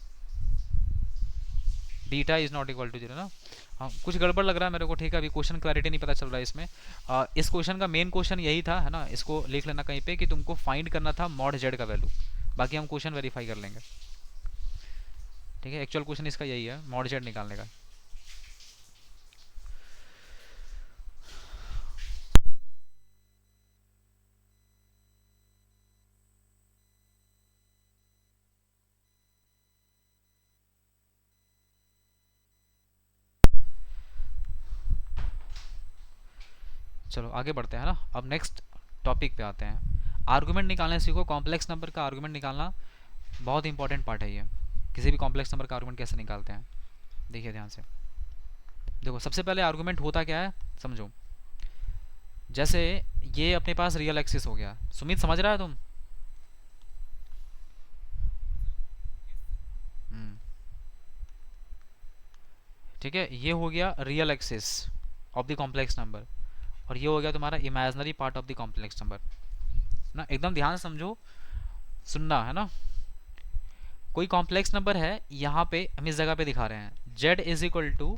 [SPEAKER 1] beta is not equal to 0 ना। हाँ कुछ गड़बड़ लग रहा है मेरे को, ठीक है, अभी क्वेश्चन क्लैरिटी नहीं पता चल रहा है इसमें। इस क्वेश्चन का मेन क्वेश्चन यही था, है ना, इसको लिख लेना कहीं पे कि तुमको फाइंड करना था मॉड जेड का वैल्यू, बाकी हम क्वेश्चन वेरीफाई कर लेंगे। ठीक है, एक्चुअल क्वेश्चन इसका यही है, मॉड जेड निकालने का। चलो आगे बढ़ते हैं ना, अब नेक्स्ट टॉपिक पे आते हैं। आर्गुमेंट निकालने सीखो, कॉम्प्लेक्स नंबर का आर्गुमेंट निकालना बहुत इंपॉर्टेंट पार्ट है ये। किसी भी कॉम्प्लेक्स नंबर का आर्गुमेंट कैसे निकालते हैं, देखिए ध्यान से। देखो सबसे पहले आर्गुमेंट होता क्या है समझो। जैसे ये अपने पास रियल एक्सिस हो गया, सुमित समझ रहा है तुम? हम्म, ठीक है, ये हो गया real axis of the complex number, और ये हो गया तुम्हारा imaginary part of the complex number ना। एकदम ध्यान से समझो, सुनना है ना। कोई कॉम्प्लेक्स नंबर है, यहाँ पे हम इस जगह पे दिखा रहे हैं z is equal to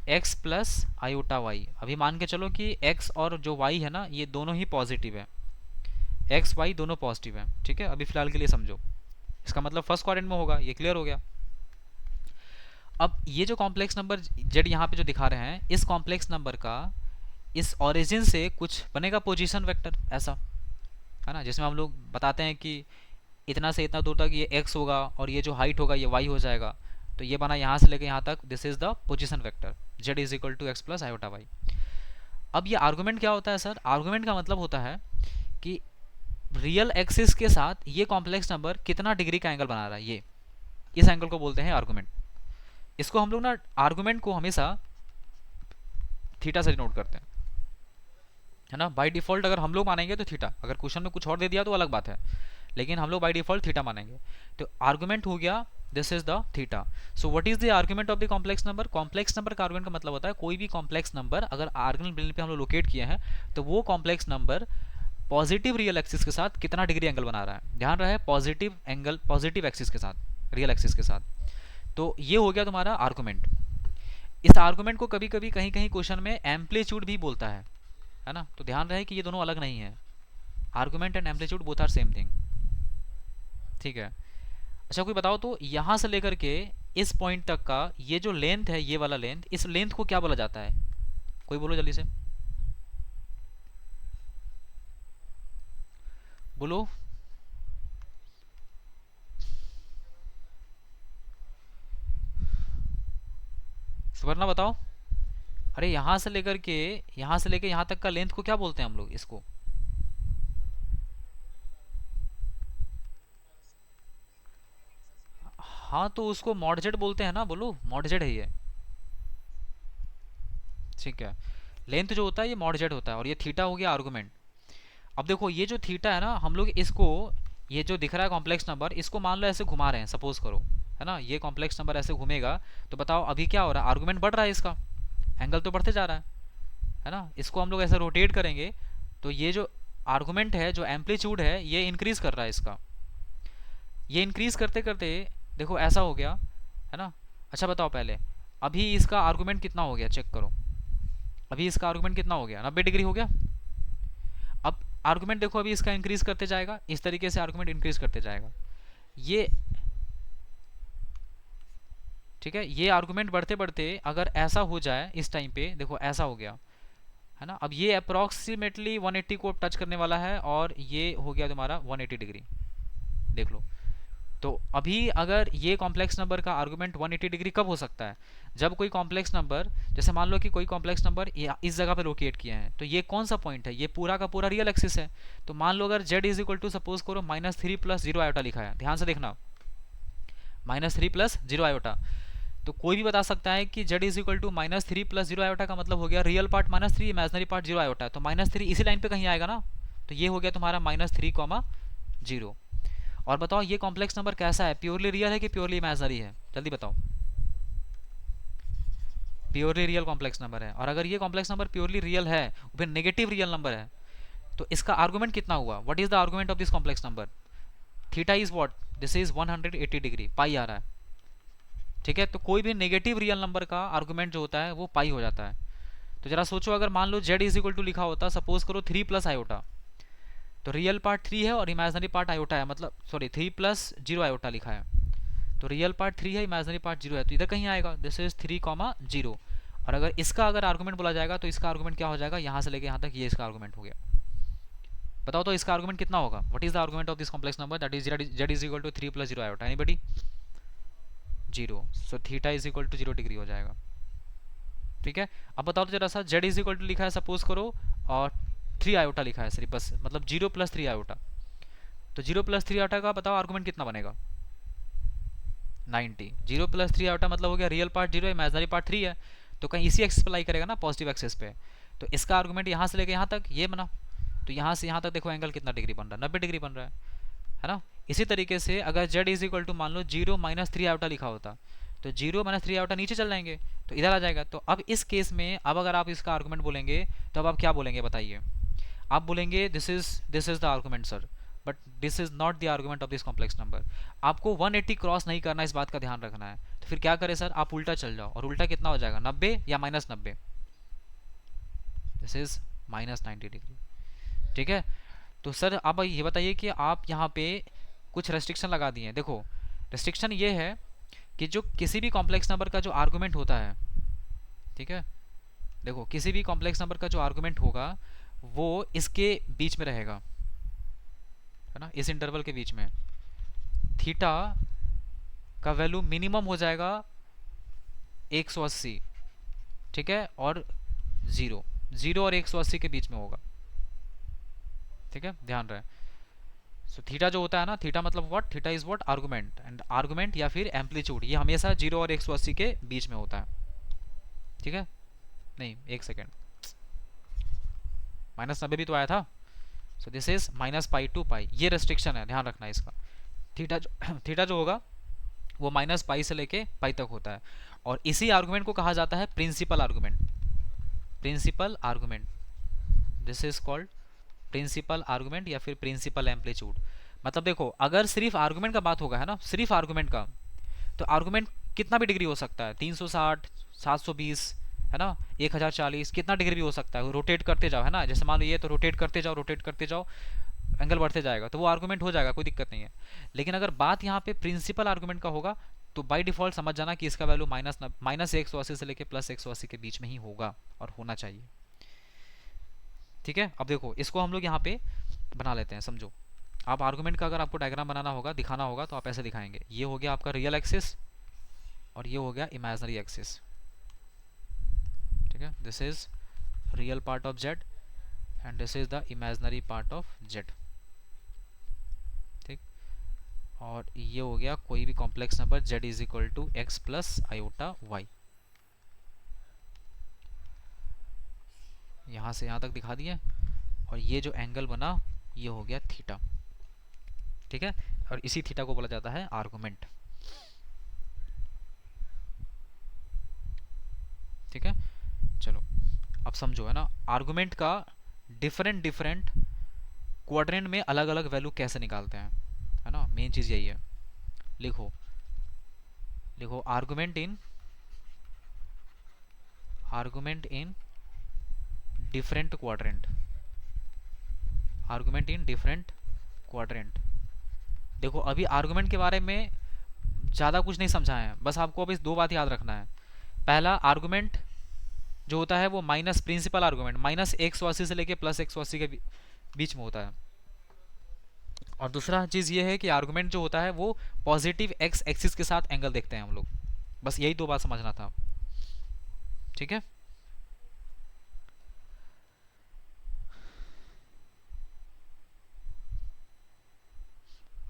[SPEAKER 1] x plus iota y. अभी मान के चलो कि x और जो y है ना ये दोनों ही पॉजिटिव है, x y दोनों पॉजिटिव है। ठीक है, अभी फिलहाल के लिए समझो, इसका मतलब फर्स्ट क्वाड्रेंट में होगा, ये क्लियर हो गया। अब ये जो कॉम्प्लेक्स नंबर z यहाँ पे जो दिखा रहे हैं, इस कॉम्प्लेक्स नंबर का इस ओरिजिन से कुछ बनेगा पोजीशन वेक्टर ऐसा, है ना, जिसमें हम लोग बताते हैं कि इतना से इतना दूर तक ये x होगा और ये जो हाइट होगा ये y हो जाएगा। तो ये बना यहाँ से लेके यहाँ तक, this is the position vector z is equal to x plus iota y. अब ये आर्गुमेंट क्या होता है सर? आर्गुमेंट का मतलब होता है कि रियल एक्सिस के साथ ये कॉम्प्लेक्स नंबर कितना डिग्री का एंगल बना रहा है, ये इस एंगल को बोलते हैं आर्गुमेंट। इसको हम लोग ना आर्गुमेंट को हमेशा थीटा से डिनोट करते हैं, है ना। बाय डिफॉल्ट अगर हम लोग मानेंगे तो थीटा, अगर क्वेश्चन में कुछ और दे दिया तो अलग बात है, लेकिन हम लोग बाय डिफॉल्ट थीटा मानेंगे। तो आर्गुमेंट हो गया this is the theta. So what is the argument of the complex number? Complex number का आर्गुमेंट का मतलब होता है कोई भी कॉम्प्लेक्स नंबर अगर आर्गुमेंट बिंदु पे हम लोग लोकेट किए हैं तो वो complex number positive real axis के साथ कितना डिग्री एंगल बना रहा है, ध्यान रहे पॉजिटिव एंगल पॉजिटिव एक्सिस के साथ, रियल एक्सिस के साथ। तो ये हो गया तुम्हारा आर्गुमेंट। इस आर्गुमेंट को कभी कभी कहीं कहीं क्वेश्चन में एम्पलीट्यूड भी बोलता है ना, तो ध्यान रहे कि ये दोनों अलग नहीं है, argument and amplitude both are same thing, ठीक है। अच्छा कोई बताओ तो यहां से लेकर के इस पॉइंट तक का ये जो लेंथ है, ये वाला लेंथ, इस लेंथ को क्या बोला जाता है, कोई बोलो जल्दी से, बोलो। सुवर्णा बताओ। अरे यहां से लेके यहां तक का लेंथ को क्या बोलते हैं हम लोग इसको? हाँ तो उसको मॉड जेड बोलते हैं ना, बोलो मॉड जेड है ये, ठीक है। लेंथ जो होता है ये मॉड जेड होता है, और ये थीटा हो गया आर्गुमेंट। अब देखो ये जो थीटा है ना, हम लोग इसको, ये जो दिख रहा है कॉम्प्लेक्स नंबर, इसको मान लो ऐसे घुमा रहे हैं, सपोज करो, है ना, ये कॉम्प्लेक्स नंबर ऐसे घूमेगा, तो बताओ अभी क्या हो रहा है, आर्गुमेंट बढ़ रहा है इसका, एंगल तो बढ़ते जा रहा है ना। इसको हम लोग ऐसे रोटेट करेंगे तो ये जो आर्गुमेंट है, जो एम्पलीट्यूड है, ये इंक्रीज कर रहा है इसका, ये इंक्रीज करते करते देखो ऐसा हो गया, है ना। अच्छा बताओ पहले, अभी इसका आर्गुमेंट कितना हो गया, चेक करो, अभी इसका आर्गुमेंट कितना हो गया, 90 डिग्री हो गया। अब आर्गुमेंट देखो अभी इसका इंक्रीज करते जाएगा, इस तरीके से आर्गुमेंट इंक्रीज करते जाएगा, ये, ठीक है। ये आर्गुमेंट बढ़ते बढ़ते अगर ऐसा हो जाए इस टाइम पे, देखो ऐसा हो गया, है ना। अब ये अप्रोक्सीमेटली 180 को टच करने वाला है, और ये हो गया तुम्हारा 180 डिग्री, देख लो। तो अभी अगर ये कॉम्प्लेक्स नंबर का आर्गुमेंट 180 डिग्री कब हो सकता है, जब कोई कॉम्प्लेक्स नंबर, जैसे मान लो कि कोई कॉम्प्लेक्स नंबर इस जगह पे लोकेट किए हैं, तो ये कौन सा पॉइंट है, ये पूरा का पूरा रियल एक्सिस है। तो मान लो अगर z is equal to, suppose करो -3 + 0 आयोटा लिखा है, ध्यान से देखना, -3 + 0 आयोटा, तो कोई भी बता सकता है कि z is equal to -3 + 0 iota का मतलब हो गया real part -3, imaginary part 0 iota, तो -3 इसी लाइन पे कहीं आएगा ना, तो ये हो गया तुम्हारा -3, 0। और बताओ ये कॉम्प्लेक्स नंबर कैसा है, प्योरली रियल है कि प्योरली इमेजनरी है, जल्दी बताओ। प्योरली रियल कॉम्प्लेक्स नंबर है, और अगर ये कॉम्प्लेक्स नंबर प्योरली रियल है, फिर नेगेटिव रियल नंबर है, तो इसका आर्गुमेंट कितना हुआ, what is the argument of this complex number, theta is what, this is 180 degree, pi आ रहा है, ठीक है। तो कोई भी नेगेटिव रियल नंबर का आर्गुमेंट जो होता है वो पाई हो जाता है। तो जरा सोचो, अगर मान लो z इज इक्वल टू लिखा होता, सपोज करो 3 + आयोटा, तो रियल पार्ट 3 है और इमेजनरी पार्ट आयोटा है, मतलब सॉरी 3 + 0 आयोटा लिखा है, तो रियल पार्ट 3 है, इमेजनरी पार्ट 0 है, तो इधर कहीं आएगा, दिस इज 3, 0। और अगर इसका अगर आर्गुमेंट बोला जाएगा, तो इसका आर्गुमेंट क्या हो जाएगा, यहाँ से लेके यहाँ तक, ये इसका आर्गुमेंट हो गया। बताओ तो इसका आर्गुमेंट कितना होगा, what is the argument of this complex number, that is z is equal to 3 + 0 iota, anybody, 0, so theta is equal to 0 degree हो जाएगा, ठीक है। अब बताओ तो जरा सा, z इज इक्वल टू लिखा है सपोज करो, और 3 आयोटा लिखा है सिर्फ, बस मतलब 0 + 3 आयोटा, तो 0 + 3 आयोटा का बताओ आर्गुमेंट कितना बनेगा, 90। 0 + 3 आयोटा मतलब हो गया रियल पार्ट 0 है, इमेजनरी पार्ट 3 है, तो कहीं इसी एक्सिस पे लाई करेगा ना, पॉजिटिव एक्सिस पे, तो इसका आर्गुमेंट यहाँ से लेके यहाँ तक ये बना, तो यहाँ से यहाँ तक देखो एंगल कितना डिग्री बन रहा है, 90 डिग्री बन रहा है ना। इसी तरीके से अगर z इज इक्वल टू मान लो 0 - 3 आयोटा लिखा होता, तो 0 - 3 आयोटा नीचे चल जाएंगे, तो इधर आ जाएगा। तो अब इस केस में अब अगर आप इसका आर्गुमेंट बोलेंगे, तो अब आप क्या बोलेंगे बताइए, आप बोलेंगे this is the argument sir, but this is not the argument of this complex number. आपको 180 क्रॉस नहीं करना, इस बात का ध्यान रखना है। तो फिर क्या करें सर, आप उल्टा चल जाओ, और उल्टा कितना हो जाएगा, 90 या -90, दिस इज -90 डिग्री, ठीक है। तो सर अब ये बताइए कि आप यहाँ पे कुछ रेस्ट्रिक्शन लगा दिए हैं, देखो रेस्ट्रिक्शन ये है कि जो किसी भी कॉम्प्लेक्स नंबर का जो आर्गुमेंट होता है, ठीक है, देखो किसी भी कॉम्प्लेक्स नंबर का जो आर्गुमेंट होगा वो इसके बीच में रहेगा, है ना, इस इंटरवल के बीच में, थीटा का वैल्यू मिनिमम हो जाएगा 180, ठीक है, और 0 और 180 के बीच में होगा, ठीक है, ध्यान रहे। सो थीटा जो होता है ना, थीटा मतलब what, theta is what, argument, and argument या फिर एम्पलीट्यूड ये हमेशा 0 और 180 के बीच में होता है, ठीक है। नहीं एक सेकेंड, -90 भी तो आया था, सो दिस इज -π to π, ये रेस्ट्रिक्शन है, ध्यान रखना है इसका। थीटा जो थीटा जो होगा वो -π से लेके π तक होता है, और इसी आर्गुमेंट को कहा जाता है principal argument, principal argument, this is called principal argument या फिर प्रिंसिपल एम्पलीट्यूड। मतलब देखो, अगर सिर्फ आर्गुमेंट का बात होगा, है ना, सिर्फ आर्गुमेंट का, तो आर्गुमेंट कितना भी डिग्री हो सकता है, 360, 720, है ना, 1040, कितना डिग्री भी हो सकता है, रोटेट करते जाओ, है ना, जैसे मान लो ये, तो रोटेट करते जाओ, रोटेट करते जाओ, एंगल बढ़ते जाएगा, तो वो आर्गुमेंट हो जाएगा, कोई दिक्कत नहीं है। लेकिन अगर बात यहाँ पे प्रिंसिपल आर्गुमेंट का होगा, तो बाय डिफॉल्ट समझ जाना कि इसका वैल्यू माइनस 180 से लेके प्लस 180 के बीच में ही होगा और होना चाहिए। ठीक है, अब देखो इसको हम लोग यहाँ पे बना लेते हैं, समझो। आप आर्गुमेंट का अगर आपको डायग्राम बनाना होगा, दिखाना होगा, तो आप ऐसे दिखाएंगे, ये हो गया आपका रियल एक्सिस और ये हो गया इमेजिनरी एक्सिस। ठीक है, this is real part of z and this is the imaginary part of z. ठीक, और ये हो गया कोई भी complex number z is equal to x plus iota y. यहाँ से यहाँ तक दिखा दिए, और ये जो एंगल बना ये हो गया थीटा। ठीक है, और इसी थीटा को बोला जाता है आर्गुमेंट। ठीक है, चलो अब समझो, है ना, आर्गुमेंट का डिफरेंट डिफरेंट क्वाड्रेंट में अलग अलग वैल्यू कैसे निकालते हैं, है ना, मेन चीज यही है। लिखो लिखो argument in different quadrant, argument in different quadrant. देखो अभी आर्गुमेंट के बारे में ज़्यादा कुछ नहीं समझाए हैं, बस आपको अभी दो बात याद रखना है। पहला, आर्गुमेंट जो होता है वो माइनस प्रिंसिपल आर्गुमेंट माइनस 180 से लेके प्लस 180 के बीच में होता है। और दूसरा चीज़ ये है कि आर्गुमेंट जो होता है वो पॉजिटिव एक्स एक्सिस के साथ एंगल देखते हैं हम लोग। बस यही दो बात समझना था। ठीक है,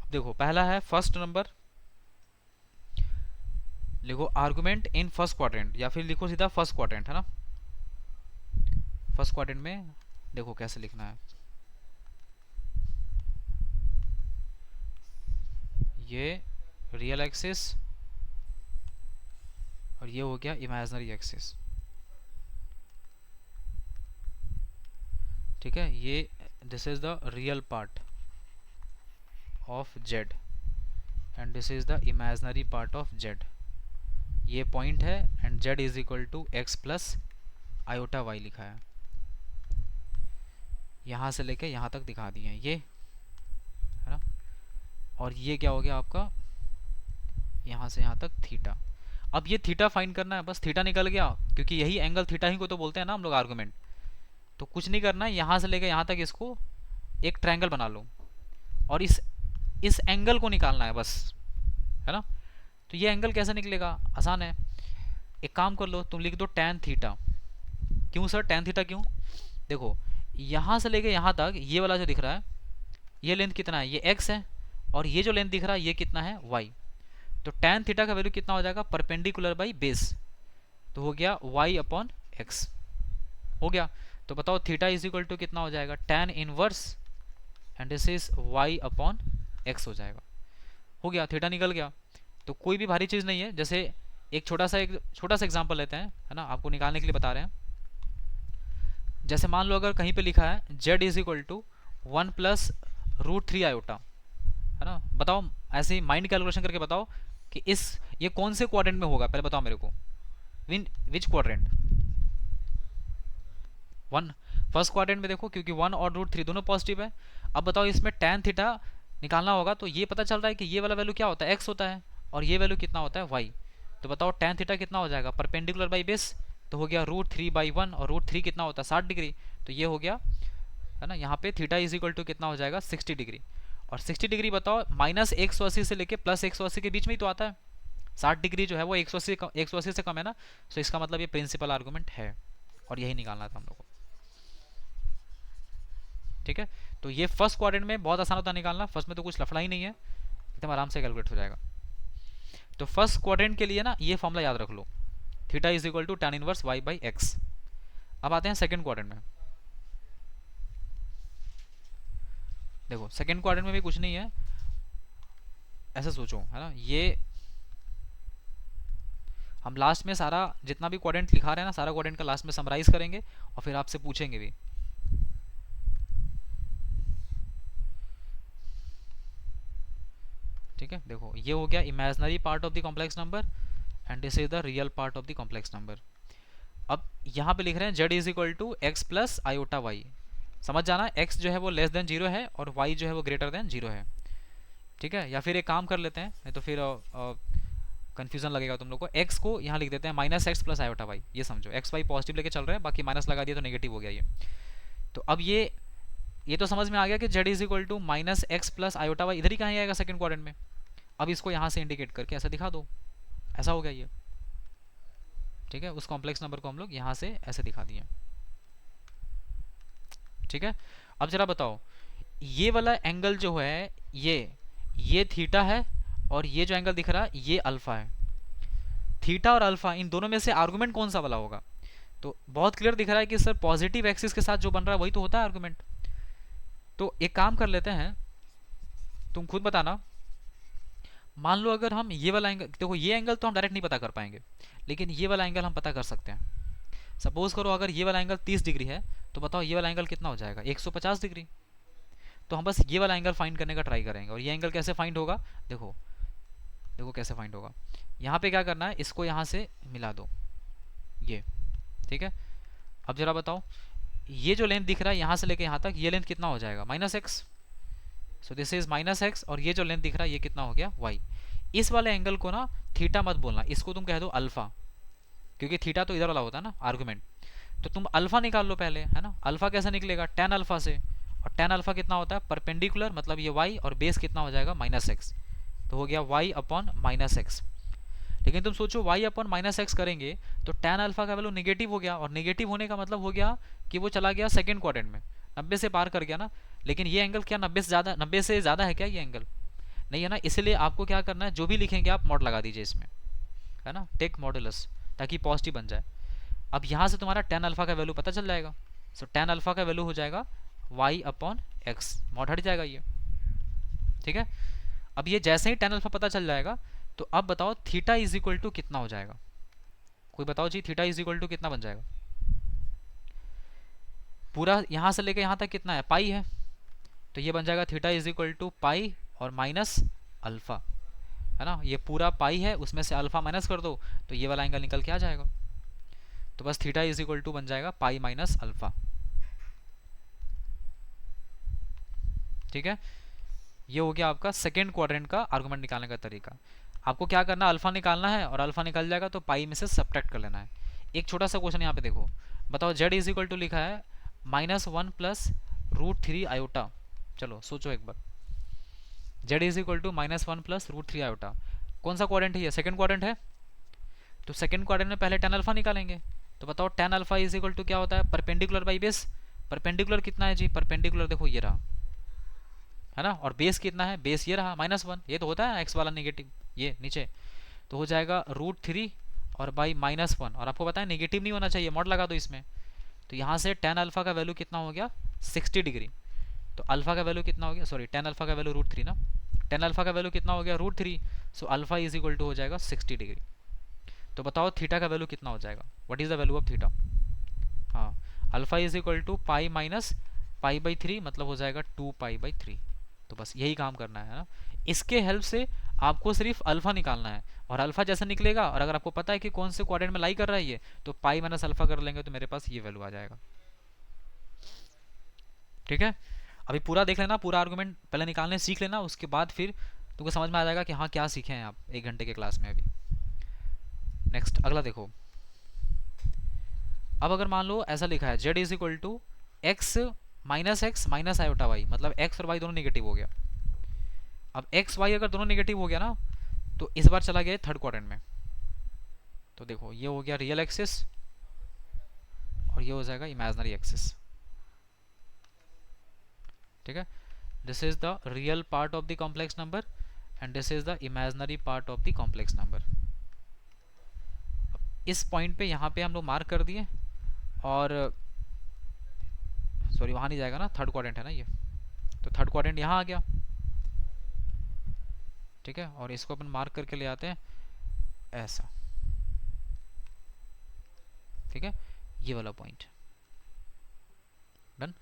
[SPEAKER 1] अब देखो पहला है फर्स्ट नंबर, लिखो आर्गुमेंट इन फर्स्ट क्वाड्रेंट, या फिर लिखो सीधा फर्स्ट क्वाड्रेंट, है ना। फर्स्ट क्वाड्रेंट में देखो कैसे लिखना है, ये रियल एक्सिस और ये हो गया इमेजिनरी एक्सिस। ठीक है, ये this is the real part of z and this is the imaginary part of z. ये पॉइंट है and z is equal to x plus iota y लिखा है। यहाँ से लेके यहाँ तक दिखा दिए हैं ये, है ना। और ये क्या हो गया आपका, यहाँ से यहाँ तक थीटा। अब ये थीटा फाइंड करना है, बस थीटा निकल गया, क्योंकि यही एंगल थीटा ही को तो बोलते हैं ना हम लोग आर्गुमेंट। तो कुछ नहीं करना है, यहाँ से लेके यहाँ तक इसको एक ट्रायंगल बना लो और इस एंगल को निकालना है बस, है ना। तो ये एंगल कैसे निकलेगा, आसान है, एक काम कर लो, तुम लिख दो tan थीटा। क्यों सर tan थीटा क्यों, देखो यहाँ से लेके यहाँ तक ये वाला जो दिख रहा है, ये लेंथ कितना है, ये x है, और ये जो लेंथ दिख रहा है ये कितना है, y। तो tan थीटा का वैल्यू कितना हो जाएगा, परपेंडिकुलर बाई बेस, तो हो गया y अपॉन एक्स, हो गया। तो बताओ थीटा इज इक्वल टू कितना हो जाएगा, tan inverse and this is y upon x हो जाएगा। हो गया, थीटा निकल गया। तो कोई भी भारी चीज़ नहीं है, जैसे एक छोटा सा एग्जांपल लेते हैं, है ना, आपको निकालने के लिए बता रहे हैं। जैसे मान लो अगर कहीं पे लिखा है z is equal to 1 plus root 3 iota, है ना, बताओ ऐसे ही माइंड कैलकुलेशन करके बताओ कि ये कौन से क्वाड्रेंट में होगा, पहले बताओ मेरे को, विच क्वाड्रेंट, वन, फर्स्ट क्वाड्रेंट में देखो, क्योंकि 1 और रूट 3 दोनों पॉजिटिव है। अब बताओ इसमें tan थीटा निकालना होगा, तो ये पता चल रहा है कि ये वाला वैल्यू क्या होता है, x होता है, और ये वैल्यू कितना होता है, y। तो बताओ tan थीटा कितना हो जाएगा, परपेंडिकुलर बाई बेस, तो हो गया रूट 3 बाई 1, और रूट 3 कितना होता है 60 डिग्री, तो ये हो गया, है ना। यहाँ पे थीटा इज इक्वल टू कितना हो जाएगा 60 डिग्री, और 60 डिग्री बताओ माइनस 180 से लेके प्लस 180 के बीच में ही तो आता है। 60 डिग्री जो है वो 180 से कम है ना, तो इसका मतलब ये प्रिंसिपल आर्गूमेंट है, और यही निकालना था हम लोग को। ठीक है, तो ये फर्स्ट क्वाड्रेंट में बहुत आसान होता है निकालना, फर्स्ट में तो कुछ लफड़ा ही नहीं है, एकदम आराम से कैलकुलेट हो जाएगा। तो फर्स्ट क्वाड्रेंट के लिए ना ये फॉर्मूला याद रख लो, theta is equal to tan inverse y by x. अब आते हैं सेकंड क्वाड्रेंट में। देखो सेकंड क्वाड्रेंट में भी कुछ नहीं है, ऐसे सोचो, है ना, ये हम लास्ट में सारा जितना भी क्वाड्रेंट लिखा रहे हैं ना, सारा क्वाड्रेंट का लास्ट में समराइज करेंगे और फिर आपसे पूछेंगे भी। ठीक है, देखो ये हो गया imaginary part of the complex number and this is the real part of the complex number. अब यहाँ पे लिख रहे हैं z is equal to x plus iota y. समझ जाना, x जो है वो लेस देन जीरो है और y जो है वो ग्रेटर देन जीरो है। ठीक है, या फिर एक काम कर लेते हैं, नहीं तो फिर कंफ्यूजन लगेगा तुम लोग को। x को यहाँ लिख देते हैं minus x plus iota y, ये समझो एक्स वाई पॉजिटिव लेके चल रहे हैं, बाकी माइनस लगा दिया तो नेगेटिव हो गया ये। तो अब ये तो समझ में आ गया कि z is equal to minus x plus iota y इधर ही कहाँ आएगा सेकंड क्वाड्रेंट में। अब इसको यहाँ से इंडिकेट करके ऐसा दिखा दो, ऐसा हो गया ये। ठीक है, उस कॉम्प्लेक्स नंबर को हम लोग यहाँ से ऐसे दिखा दिए। ठीक है, अब जरा बताओ, ये वाला एंगल जो है ये थीटा है, और ये जो एंगल दिख रहा है ये अल्फा है। थीटा और अल्फा इन दोनों में से आर्गुमेंट कौन सा वाला होगा? तो बहुत क्लियर दिख रहा है कि सर पॉजिटिव एक्सिस के साथ जो बन रहा है वही तो होता है आर्गुमेंट। तो एक काम कर लेते हैं, तुम खुद बताना। मान लो अगर हम ये वाला एंगल, देखो ये एंगल तो हम डायरेक्ट नहीं पता कर पाएंगे, लेकिन ये वाला एंगल हम पता कर सकते हैं। सपोज करो अगर ये वाला एंगल 30 डिग्री है, तो बताओ ये वाला एंगल कितना हो जाएगा? 150 डिग्री। तो हम बस ये वाला एंगल फाइंड करने का ट्राई करेंगे। और ये एंगल कैसे फाइंड होगा? देखो देखो कैसे फाइंड होगा। यहाँ पे क्या करना है, इसको यहाँ से मिला दो, ये। ठीक है, अब जरा बताओ, ये जो लेंथ दिख रहा है यहाँ से लेके यहाँ तक, ये लेंथ कितना हो जाएगा? Minus x. So this is minus x, और ये जो लेंथ दिख रहा है ये कितना हो गया? वाई। इस वाले एंगल को ना थीटा मत बोलना, इसको तुम कह दो अल्फा, क्योंकि थीटा तो इधर वाला होता है ना आर्गुमेंट। तो तुम अल्फा निकाल लो पहले, है ना। अल्फा कैसे निकलेगा? टेन अल्फा से। और टेन अल्फा कितना होता है? परपेंडिकुलर, मतलब ये वाई, और बेस कितना हो जाएगा? Minus x. तो हो गया वाई अपॉन माइनस एक्स। लेकिन तुम सोचो वाई अपॉन माइनस एक्स करेंगे तो टेन अल्फा का वैल्यू निगेटिव हो गया, और निगेटिव होने का मतलब हो गया कि वो चला गया सेकंड क्वाड्रेंट में, 90 से पार कर गया ना। लेकिन ये एंगल क्या 90 से ज़्यादा है क्या? ये एंगल नहीं है ना, इसलिए आपको क्या करना है, जो भी लिखेंगे आप मॉड लगा दीजिए इसमें, है ना, टेक मॉडुलस, ताकि पॉजिटिव बन जाए। अब यहाँ से तुम्हारा टेन अल्फा का वैल्यू पता चल जाएगा। सो टेन अल्फा का वैल्यू हो जाएगा वाई अपॉन एक्स, मॉड हट जाएगा ये। ठीक है, अब ये जैसे ही टेन अल्फा पता चल जाएगा, तो अब बताओ थीटा इज इक्वल टू कितना हो जाएगा? कोई बताओ जी, थीटा इज इक्वल टू कितना बन जाएगा? पूरा यहाँ से लेके यहाँ तक कितना है? पाई है। तो ये बन जाएगा थीटा इज इक्वल टू पाई और माइनस अल्फा, है ना। ये पूरा पाई है, उसमें से अल्फा माइनस कर दो तो ये वाला एंगल निकल के आ जाएगा। तो बस थीटा इज इक्वल टू बन जाएगा पाई माइनस अल्फा। ठीक है, ये हो गया आपका सेकेंड क्वाड्रेंट का आर्गुमेंट निकालने का तरीका। आपको क्या करना है, अल्फा निकालना है, और अल्फा निकल जाएगा तो पाई में से सब्ट्रैक्ट कर लेना है। एक छोटा सा क्वेश्चन यहाँ पे देखो, बताओ जेड इज इक्वल टू लिखा है -1 प्लस √3 आयोटा। चलो सोचो एक बार, Z is equal to -1 plus √3 iota, कौन सा क्वाड्रेंट है ये? सेकंड क्वाड्रेंट है। तो सेकंड क्वाड्रेंट में पहले टेन अल्फा निकालेंगे। तो बताओ tan alpha is equal to क्या होता है? Perpendicular by base. परपेंडिकुलर कितना है जी? परपेंडिकुलर देखो ये रहा, है ना। और बेस कितना है? बेस ये रहा -1, ये तो होता है एक्स वाला नेगेटिव, ये नीचे। तो हो जाएगा √3 और बाई -1, और आपको पता है नेगेटिव नहीं होना चाहिए, मॉड लगा दो इसमें। तो यहाँ से टेन अल्फा का वैल्यू कितना हो गया? 60 डिग्री। तो अल्फा का वैल्यू कितना हो गया? सॉरी, टेन अल्फा का वैल्यू √3 ना। टेन अल्फा का वैल्यू कितना हो गया? √3। So alpha is equal to हो जाएगा 60 डिग्री। तो बताओ थीटा का वैल्यू कितना हो जाएगा? What is the value of theta? हाँ, alpha is equal to pi minus pi by 3, मतलब हो जाएगा 2π/3। तो बस यही काम करना है ना। इसके हेल्प से आपको सिर्फ अल्फा निकालना है, और अल्फा जैसे निकलेगा, और अगर आपको पता है कि कौन से क्वाड्रेंट में लाई कर रहा है ये, तो पाई माइनस अल्फा कर लेंगे तो मेरे पास ये वैल्यू आ जाएगा। ठीक है, अभी पूरा देख लेना, पूरा आर्गुमेंट पहले निकालने सीख लेना, उसके बाद फिर तुमको समझ में आ जाएगा कि हाँ क्या सीखे हैं आप 1 घंटे के क्लास में अभी। नेक्स्ट अगला देखो। अब अगर मान लो ऐसा लिखा है z is equal to x minus iota y, मतलब एक्स और वाई दोनों निगेटिव हो गया। अब एक्स वाई अगर दोनों निगेटिव हो गया ना, तो इस बार चला गया थर्ड क्वाड्रेंट में। तो देखो ये हो गया रियल एक्सिस, और ये हो जाएगा इमेजिनरी एक्सिस। ठीक है, this is the real part of the complex number and this is the imaginary part of the complex number. इस पॉइंट पे यहाँ पे हम लोग मार्क कर दिए, और सॉरी वहाँ नहीं जाएगा ना, थर्ड क्वाड्रेंट है ना ये, तो थर्ड क्वाड्रेंट यहाँ आ गया। ठीक है, और इसको अपन मार्क करके ले आते हैं ऐसा। ठीक है, ये वाला पॉइंट डन।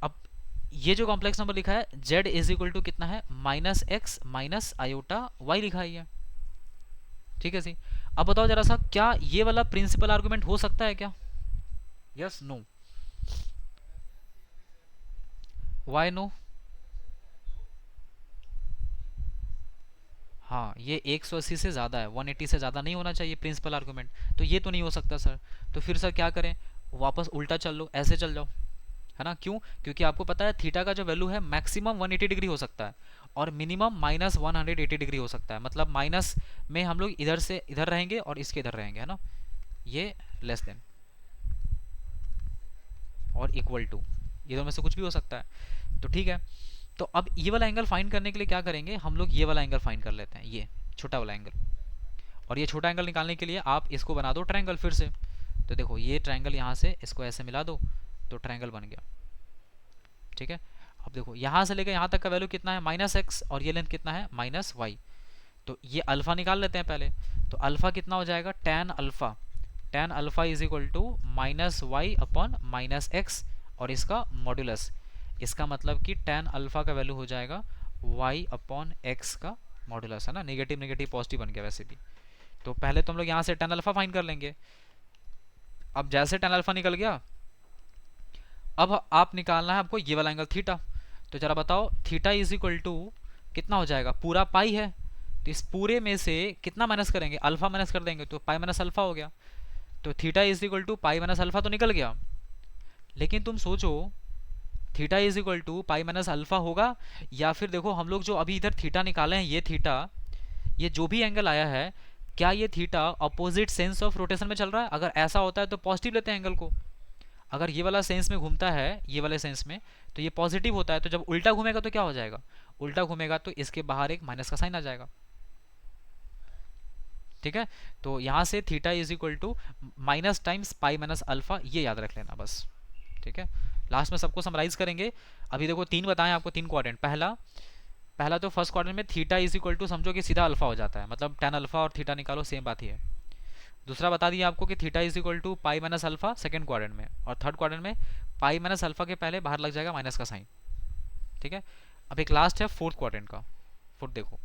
[SPEAKER 1] अब ये जो कॉम्प्लेक्स नंबर लिखा है z इज इक्वल टू कितना है, minus x minus iota y लिखा है ये। ठीक है सी। अब बताओ जरा सा, क्या ये वाला प्रिंसिपल आर्गुमेंट हो सकता है क्या? Yes no? Why no? हाँ, ये 180 से ज़्यादा है, 180 से ज़्यादा नहीं होना चाहिए प्रिंसिपल आर्गुमेंट। तो ये तो नहीं हो सकता सर। तो फिर सर क्या करें? वापस उल्टा चल लो, ऐसे चल जाओ, है ना? क्यों? क्योंकि आपको पता है थीटा का जो वैल्यू है मैक्सिमम 180 डिग्री हो सकता है और मिनिमम माइनस 180 डिग्री हो सकता है। मतलब माइनस में हम लोग इधर से इधर रहेंगे और इसके इधर रहेंगे, है ना? ये लेस देन और इक्वल टू, ये दोनों में से कुछ भी हो सकता है। तो ठीक है, तो अब ये वाला एंगल फाइंड करने के लिए क्या करेंगे हम लोग, ये वाला एंगल फाइंड कर लेते हैं, ये छोटा वाला एंगल। और ये छोटा एंगल निकालने के लिए आप इसको बना दो ट्रायंगल फिर से। तो देखो ये ट्रायंगल यहाँ से इसको ऐसे मिला दो तो ट्रायंगल बन गया। ठीक है, अब देखो यहाँ से लेकर यहाँ तक का वैल्यू कितना है, माइनस एक्स, और ये लेंथ कितना है, माइनस वाई। तो ये अल्फा निकाल लेते हैं पहले। तो अल्फा कितना हो जाएगा, tan alpha. Tan alpha is equal to minus y upon minus x और इसका मॉड्यूलस। इसका मतलब कि टेन अल्फा का वैल्यू हो जाएगा वाई अपॉन एक्स का मॉड्यूलस, है ना? नेगेटिव नेगेटिव पॉजिटिव बन गया वैसे भी। तो पहले तो हम लोग यहाँ से टेन अल्फा फाइंड कर लेंगे। अब जैसे टेन अल्फा निकल गया, अब आप निकालना है आपको ये वाला एंगल थीटा। तो जरा बताओ, थीटा इज इक्वल टू कितना हो जाएगा, पूरा पाई है, तो इस पूरे में से कितना माइनस करेंगे, अल्फा माइनस कर देंगे तो पाई माइनस अल्फा हो गया। तो theta is equal to pi minus alpha तो निकल गया। लेकिन तुम सोचो, theta is equal to pi minus alpha होगा, या फिर देखो हम लोग जो अभी इधर थीटा निकाले हैं, ये थीटा, ये जो भी एंगल आया है, क्या ये theta opposite sense of rotation में चल रहा है? अगर ऐसा होता है तो पॉजिटिव लेते हैं एंगल को। अगर ये वाला सेंस में घूमता है, ये वाले सेंस में, तो ये पॉजिटिव होता है। तो जब उल्टा घूमेगा तो क्या हो जाएगा, उल्टा घूमेगा तो इसके बाहर एक माइनस का साइन आ जाएगा। ठीक है, तो यहाँ से theta is equal to minus times pi minus alpha, ये याद रख लेना बस। ठीक है, लास्ट में सबको समराइज करेंगे। अभी देखो तीन बताएं आपको, तीन क्वाड्रेंट। पहला पहला तो फर्स्ट क्वाड्रेंट में थीटा इज इक्वल टू समझो कि सीधा अल्फा हो जाता है, मतलब टेन अल्फा और थीटा निकालो सेम बात ही है। दूसरा बता दिया आपको कि theta is equal to pi minus alpha second quadrant में, और थर्ड क्वाड्रेंट में पाई माइनस अल्फा के पहले बाहर लग जाएगा माइनस का साइन। ठीक है, अब एक लास्ट है फोर्थ क्वाड्रेंट का। फोर्थ देखो,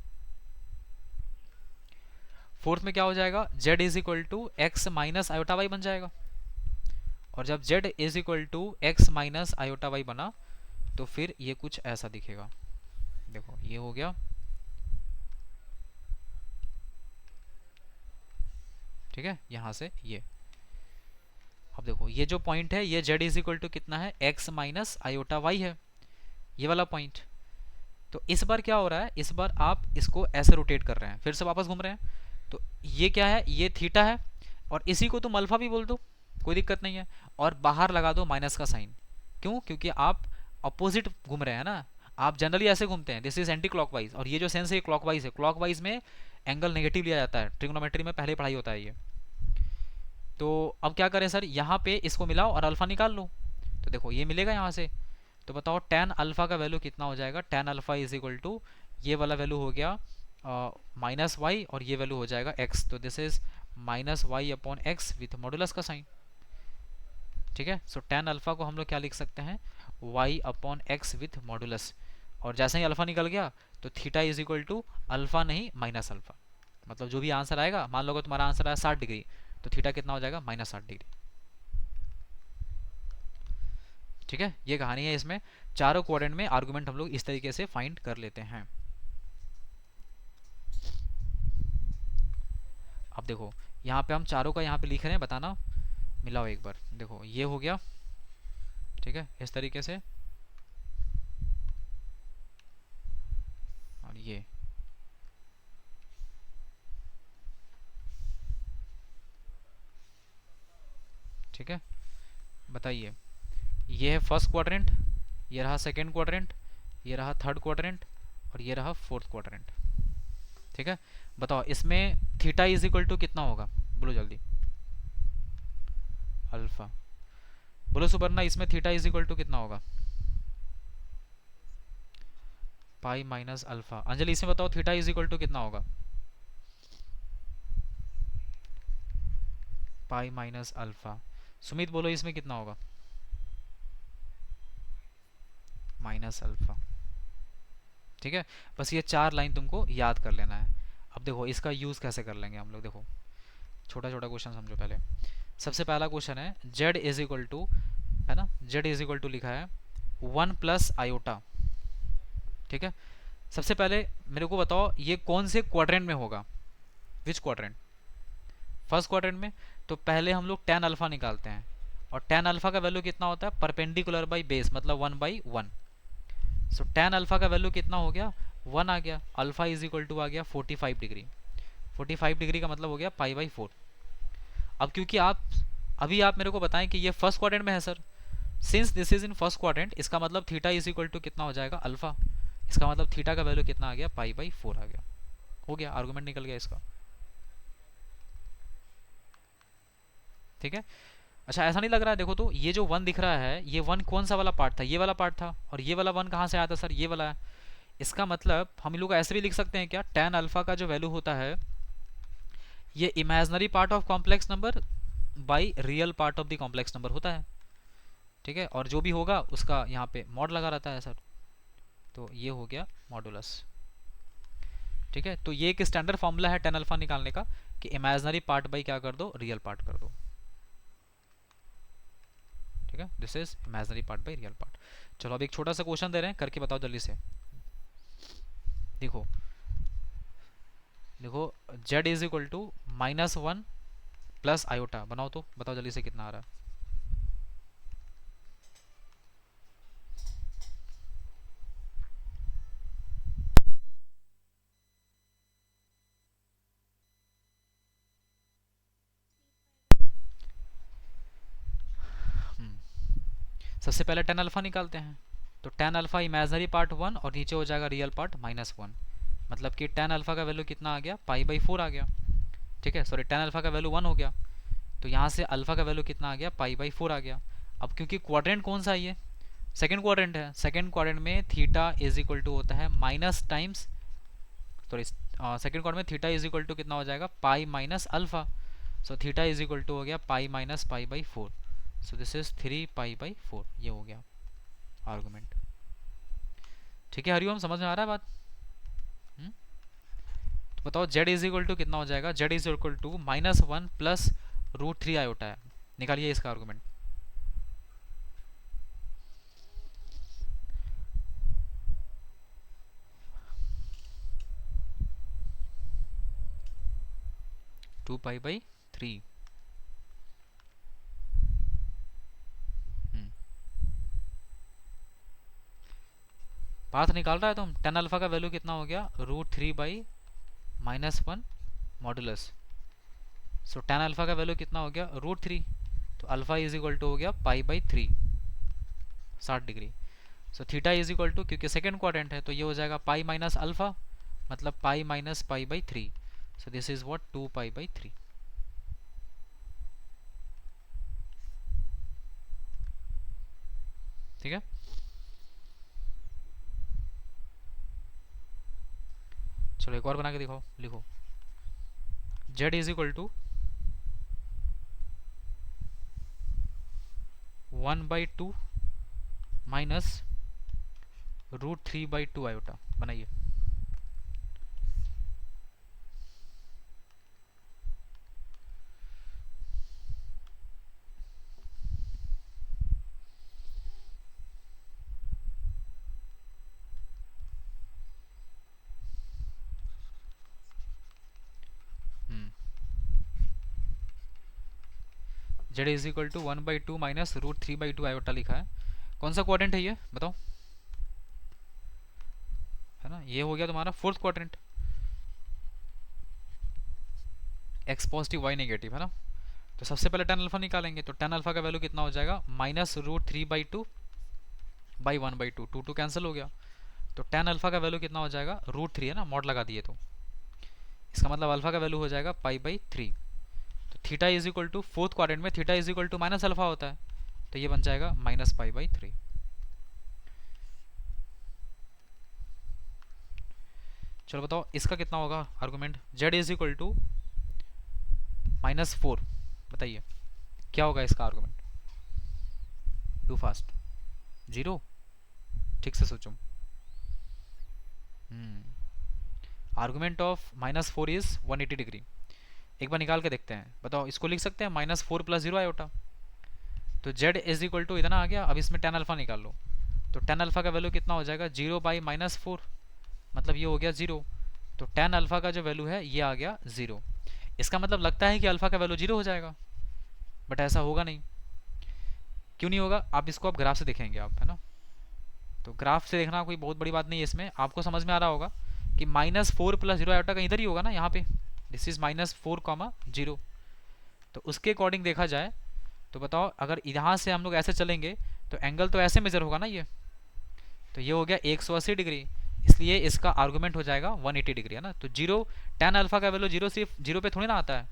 [SPEAKER 1] फोर्थ में क्या हो जाएगा, z is equal to x minus iota y बन जाएगा। और जब z is equal to x minus iota y बना तो फिर ये कुछ ऐसा दिखेगा। देखो ये हो गया। ठीक है, यहां से ये, अब देखो ये जो पॉइंट है ये z इज इक्वल टू कितना है, x माइनस आयोटा वाई है, ये वाला पॉइंट। तो इस बार क्या हो रहा है, इस बार आप इसको ऐसे रोटेट कर रहे हैं, फिर से वापस घूम रहे हैं। तो ये क्या है, ये थीटा है, और इसी को तुम अल्फा भी बोल दो, कोई दिक्कत नहीं है। और बाहर लगा दो माइनस का साइन। क्यों? क्योंकि आप अपोजिट घूम रहे हैं ना। आप जनरली ऐसे घूमते हैं, दिस इज एंटी क्लॉकवाइज, और ये जो सेंस है क्लॉकवाइज है। क्लॉकवाइज में एंगल नेगेटिव लिया जाता है, ट्रिग्नोमेट्री में पहले पढ़ाई होता है ये। तो अब क्या करें सर, यहाँ पे इसको मिलाओ और अल्फा निकाल लो। तो देखो ये मिलेगा यहाँ से। तो बताओ टेन अल्फा का वैल्यू कितना हो जाएगा, tan alpha is equal to ये वाला वैल्यू हो गया माइनस वाई, और ये वैल्यू हो जाएगा एक्स। तो this is minus y upon x with modulus का साइन। ठीक है, सो टेन अल्फा को हम लोग क्या लिख सकते हैं, y upon x with modulus. और जैसे ही अल्फा निकल गया तो theta is equal to alpha नहीं माइनस अल्फा। मतलब जो भी आंसर आएगा, मान लो कि तुम्हारा आंसर आया 60 डिग्री, तो थीटा कितना हो जाएगा, माइनस 60 डिग्री। ठीक है, ये कहानी है। इसमें चारों क्वाड्रेंट में आर्गुमेंट हम लोग इस तरीके से फाइंड कर लेते हैं। अब देखो यहाँ पे हम चारों का यहाँ पे लिख रहे हैं, बताना, मिलाओ एक बार। देखो ये हो गया, ठीक है, इस तरीके से, और ये, ठीक है। बताइए, ये है फर्स्ट क्वाड्रेंट, ये रहा सेकंड क्वाड्रेंट, ये रहा थर्ड क्वाड्रेंट, और ये रहा फोर्थ क्वाड्रेंट। ठीक है, बताओ इसमें थीटा इज इक्वल टू कितना होगा, बोलो जल्दी। अल्फा। बोलो सुपर्णा, इसमें थीटा इज इक्वल टू कितना होगा, पाई माइनस अल्फा। अंजलि इसमें बताओ थीटा इज इक्वल टू कितना होगा, पाई माइनस अल्फा। सुमित बोलो इसमें कितना होगा, माइनस अल्फा। ठीक है, बस ये चार लाइन तुमको याद कर लेना है। अब देखो इसका यूज़ कैसे कर लेंगे हम लोग, देखो छोटा छोटा क्वेश्चन समझो पहले। सबसे पहला क्वेश्चन है z इज इक्वल टू, है ना, z इज इक्वल टू लिखा है 1 + i। ठीक है, सबसे पहले मेरे को बताओ ये कौन से क्वाड्रेंट में होगा, विच क्वाड्रेंट, फर्स्ट क्वाड्रेंट में। तो पहले हम लोग tan अल्फा निकालते हैं, और tan अल्फा का वैल्यू कितना होता है, परपेंडिकुलर बाई बेस, मतलब 1/1। सो tan अल्फा का वैल्यू कितना हो गया, 1 आ गया। अल्फा इज इक्वल टू आ गया 45 डिग्री। 45 डिग्री का मतलब हो गया π/4। अब क्योंकि अभी आप मेरे को बताएं कि ये फर्स्ट क्वाड्रेंट में है sir, since this is in first quadrant, इसका मतलब थीटा इज इक्वल टू कितना हो जाएगा, अल्फा। इसका मतलब थीटा का वैल्यू कितना आ गया, π/4 आ गया। हो गया, आर्गुमेंट निकल गया इसका। ठीक है, अच्छा ऐसा नहीं लग रहा है, देखो तो ये जो वन दिख रहा है, ये वन कौन सा वाला पार्ट था, ये वाला पार्ट था, और ये वाला वन कहाँ से आया था सर, ये वाला है। इसका मतलब हम लोग ऐसे भी लिख सकते हैं क्या, tan अल्फा का जो वैल्यू होता है, ये imaginary part of complex number by real part of the complex number होता है। ठीक है, और जो भी होगा उसका यहाँ पे मॉड लगा रहता है सर, तो ये हो गया मॉडुलस। ठीक है, तो ये एक स्टैंडर्ड फॉर्मूला है tan अल्फा निकालने का, कि इमेजनरी पार्ट बाई क्या कर दो, रियल पार्ट कर दो। ठीक है, this is imaginary part by real part. चलो अब एक छोटा सा क्वेश्चन दे रहे हैं, करके बताओ जल्दी से। देखो देखो z is equal to -1 + i। बनाओ तो, बताओ जल्दी से कितना आ रहा है। सबसे पहले tan अल्फा निकालते हैं, तो tan अल्फा इमेजनरी पार्ट 1 और नीचे हो जाएगा रियल पार्ट -1, मतलब कि tan अल्फा का वैल्यू कितना आ गया, π/4 आ गया। ठीक है, सॉरी tan अल्फा का वैल्यू 1 हो गया, तो यहाँ से अल्फा का वैल्यू कितना आ गया, π/4 आ गया। अब क्योंकि क्वाड्रेंट कौन सा है, ये सेकेंड क्वाड्रेंट है, सेकेंड क्वाड्रेंट में थीटा इज इक्वल टू होता है minus times, sorry second quadrant में थीटा इज इक्वल टू कितना हो जाएगा, π - अल्फा। So theta is equal to हो गया π - π/4। सो दिस इज 3π/4, ये हो गया आर्गुमेंट। ठीक है हरिओम, समझ में आ रहा है बात। हुँ? तो बताओ z इज इक्वल टू कितना हो जाएगा, z is equal to -1 + √3i है। निकालिए इसका आर्गुमेंट। (2π/3). पाथ निकाल रहा है तुम, tan अल्फा का वैल्यू कितना हो गया, √3/-1 मॉडुलस। सो tan अल्फा का वैल्यू कितना हो गया, √3, तो अल्फा इज इक्वल टू हो गया π/3, 60 degree. So theta is equal to, क्योंकि सेकेंड क्वाड्रेंट है, तो ये हो जाएगा π - अल्फा, मतलब π - π/3। So this is what, 2π/3। ठीक है, चलो एक और बना के दिखाओ, लिखो z is equal to 1/2 minus √3/2i। बनाइए। z is equal to 1/2 minus √3/2i लिखा है। कौन सा क्वाड्रेंट है ये बताओ, है ना, ये हो गया तुम्हारा fourth quadrant, x positive y negative, है ना। तो सबसे पहले tan अल्फा निकालेंगे, तो tan अल्फा का वैल्यू कितना हो जाएगा, -√3/2/1/2, 2 कैंसिल हो गया। तो tan अल्फा का वैल्यू कितना हो जाएगा, √3, है ना, मॉड लगा दिए, तो इसका मतलब अल्फा का वैल्यू हो जाएगा π/3। तो theta is equal to, fourth quadrant में theta is equal to minus alpha होता है, तो ये बन जाएगा -π/3। चलो बताओ इसका कितना होगा argument, z is equal to -4। बताइए क्या होगा इसका आर्गुमेंट, डू फास्ट। 0। ठीक से सोचो। Argument of -4 is 180 degree. एक बार निकाल के देखते हैं, बताओ इसको लिख सकते हैं -4 + 0 आयोटा। तो z इज इक्वल टू इतना आ गया। अब इसमें tan अल्फा निकाल लो, तो tan अल्फा का वैल्यू कितना हो जाएगा, 0/-4, मतलब ये हो गया 0। तो tan अल्फा का जो वैल्यू है ये आ गया 0। इसका मतलब लगता है कि अल्फा का वैल्यू 0 हो जाएगा, बट ऐसा होगा नहीं। क्यों नहीं होगा, आप इसको आप ग्राफ से देखेंगे आप, है ना। तो ग्राफ से देखना कोई बहुत बड़ी बात नहीं है, इसमें आपको समझ में आ रहा होगा कि -4 + 0 आयोटा का इधर ही होगा ना, यहाँ पे दिस इज -4, 0। तो उसके अकॉर्डिंग देखा जाए तो बताओ, अगर यहाँ से हम लोग ऐसे चलेंगे तो एंगल तो ऐसे मेजर होगा ना ये। तो ये हो गया 180 डिग्री, इसलिए इसका आर्गुमेंट हो जाएगा 180 डिग्री, है ना। तो 0 tan अल्फा का वैल्यू 0 सिर्फ 0 पे थोड़ी ना आता है,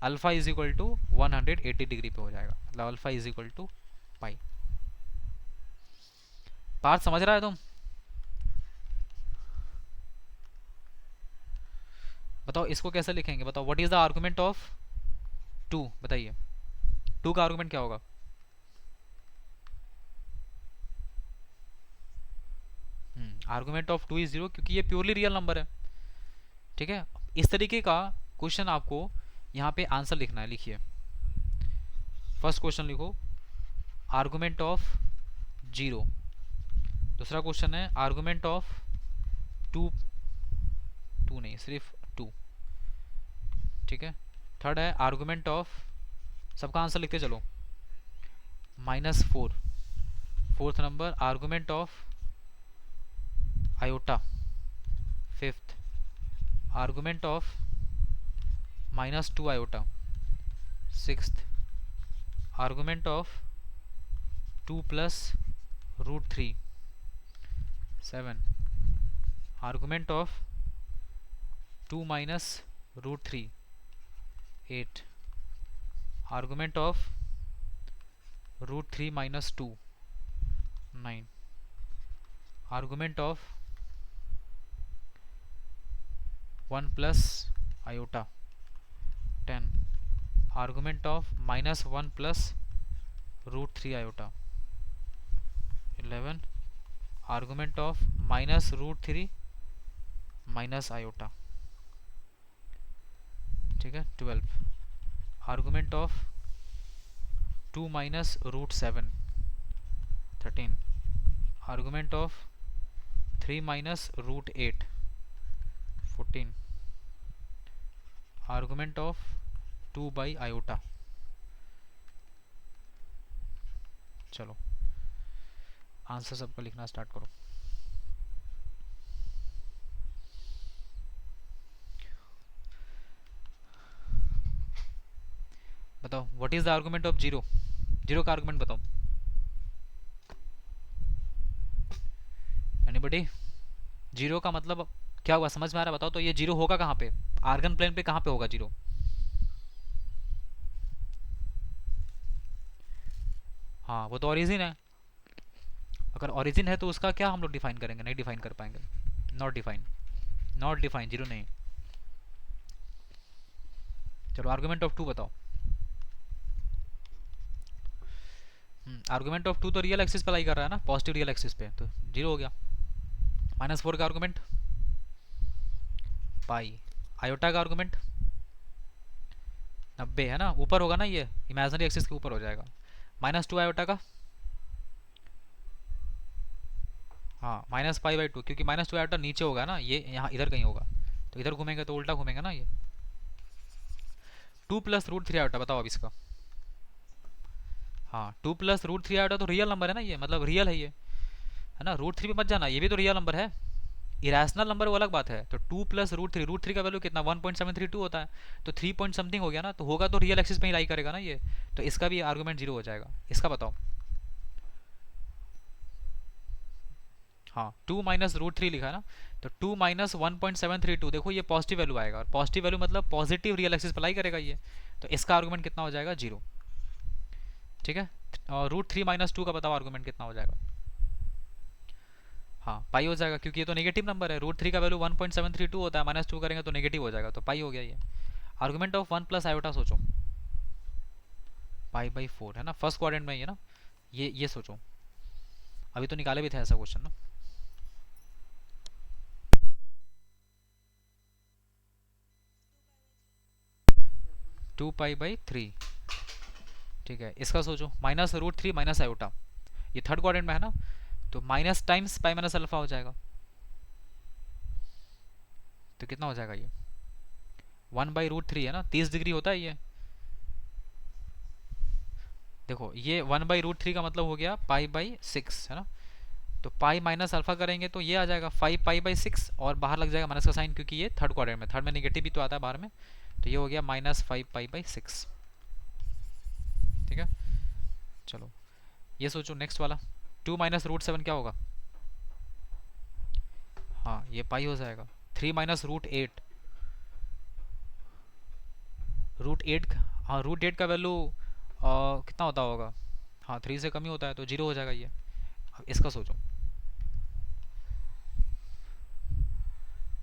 [SPEAKER 1] alpha is equal to 180 degree पे हो जाएगा, मतलब alpha is equal to pi. बात समझ रहा है तुम? बताओ इसको कैसे लिखेंगे, बताओ what is the argument of 2, बताइए 2 का आर्गुमेंट क्या होगा। आर्गुमेंट ऑफ 2 इज 0, क्योंकि ये प्योरली रियल नंबर है। ठीक है, इस तरीके का क्वेश्चन आपको यहाँ पे आंसर लिखना है। लिखिए, फर्स्ट क्वेश्चन लिखो आर्गुमेंट ऑफ 0, दूसरा क्वेश्चन है आर्गुमेंट ऑफ 2, 2 नहीं सिर्फ 2, ठीक है। थर्ड है आर्गुमेंट ऑफ, सबका आंसर लिखते चलो, -4। Fourth number argument of iota. Fifth argument of -2 iota. Sixth argument of 2 + √3। Seven argument of 2 - √3। 8 argument of √3 - 2। 9 argument of 1 + iota. 10 argument of -1 + √3 iota. 11 argument of -√3 - iota. ठीक है। 12 argument of 2 - √7। 13 argument of 3 - √8। 14 argument of 2/आयोटा। चलो answer सबका लिखना start करो। बताओ what is the argument of 0, 0 का argument बताओ। एनीबॉडी? 0 का मतलब क्या हुआ, समझ में आ रहा है? बताओ तो ये 0 होगा कहाँ पे, आर्गन प्लेन पे कहाँ पे होगा 0? हाँ वो तो ओरिजिन है। अगर ओरिजिन है तो उसका क्या हम लोग डिफाइन करेंगे, नहीं डिफाइन कर पाएंगे। नॉट डिफाइन, नॉट डिफाइन, 0 नहीं। चलो आर्गुमेंट ऑफ 2 बताओ। आर्गुमेंट ऑफ 2 तो रियल एक्सिस पे लाई कर रहा है ना, पॉजिटिव रियल एक्सिस पे, तो 0 हो गया। -4 का आर्गुमेंट पाई। आयोटा का आर्गुमेंट 90 है ना, ऊपर होगा ना, ये इमेजिनरी एक्सिस के ऊपर हो जाएगा। -2 आयोटा का, हाँ -π/2, क्योंकि -2 आयोटा नीचे होगा ना, ये यहाँ इधर कहीं होगा, तो इधर घूमेंगे तो उल्टा घूमेंगे ना ये। 2 + √3 आयोटा बताओ अब इसका। हाँ 2 + √3 आयोटा तो रियल नंबर है ना ये, मतलब रियल है ये, है ना। √3 पे मत जाना, ये भी तो रियल नंबर है। इरेशनल नंबर वो अलग बात है। तो 2 + √3, √3 का वैल्यू कितना 1.732 होता है, तो 3 पॉइंट समथिंग हो गया ना, तो होगा तो रियल एक्सिस पे ही लाई करेगा ना ये, तो इसका भी आर्गुमेंट 0 हो जाएगा। इसका बताओ। हाँ 2 - √3 लिखा है ना, तो 2 - 1.732, देखो ये पॉजिटिव वैल्यू आएगा, और पॉजिटिव वैल्यू मतलब पॉजिटिव रियल एक्सिस पर लाई करेगा ये, तो इसका आर्गुमेंट कितना हो जाएगा 0। ठीक है। और √3 - 2 का बताओ आर्गुमेंट कितना हो जाएगा। हाँ पाई हो जाएगा, क्योंकि ये तो नेगेटिव नंबर है, √3 का वैल्यू 1.732 होता है, -2 करेंगे तो नेगेटिव हो जाएगा, तो पाई हो गया ये। आर्गुमेंट ऑफ 1 + आयोटा सोचो, π/4 है ना, फर्स्ट क्वाड्रेंट में ही है ना, ये सोचो, अभी तो निकाले भी थे ऐसा क्वेश्चन ना। 2 पाई/3। ठीक है, इसका सोचो, -√3 माइनस आयोटा, ये थर्ड क्वाड्रेंट में है ना, तो minus times pi minus alpha हो जाएगा। तो कितना हो जाएगा ये, 1/√3 है ना, 30 डिग्री होता है ये। देखो ये 1/√3 का मतलब हो गया π/6 है ना, तो पाई माइनस अल्फा करेंगे तो ये आ जाएगा 5π/6, और बाहर लग जाएगा माइनस का साइन, क्योंकि ये थर्ड क्वाड्रेंट में, थर्ड में नेगेटिव भी तो आता है बाहर में, तो ये हो गया -5π/6। ठीक है, चलो ये सोचो नेक्स्ट वाला, 2 - √7 क्या होगा, हाँ ये पाई हो जाएगा। 3 - √8, √8, हाँ √8 का वैल्यू कितना होता होगा, हाँ 3 से कम ही होता है, तो 0 हो जाएगा ये। अब इसका सोचो,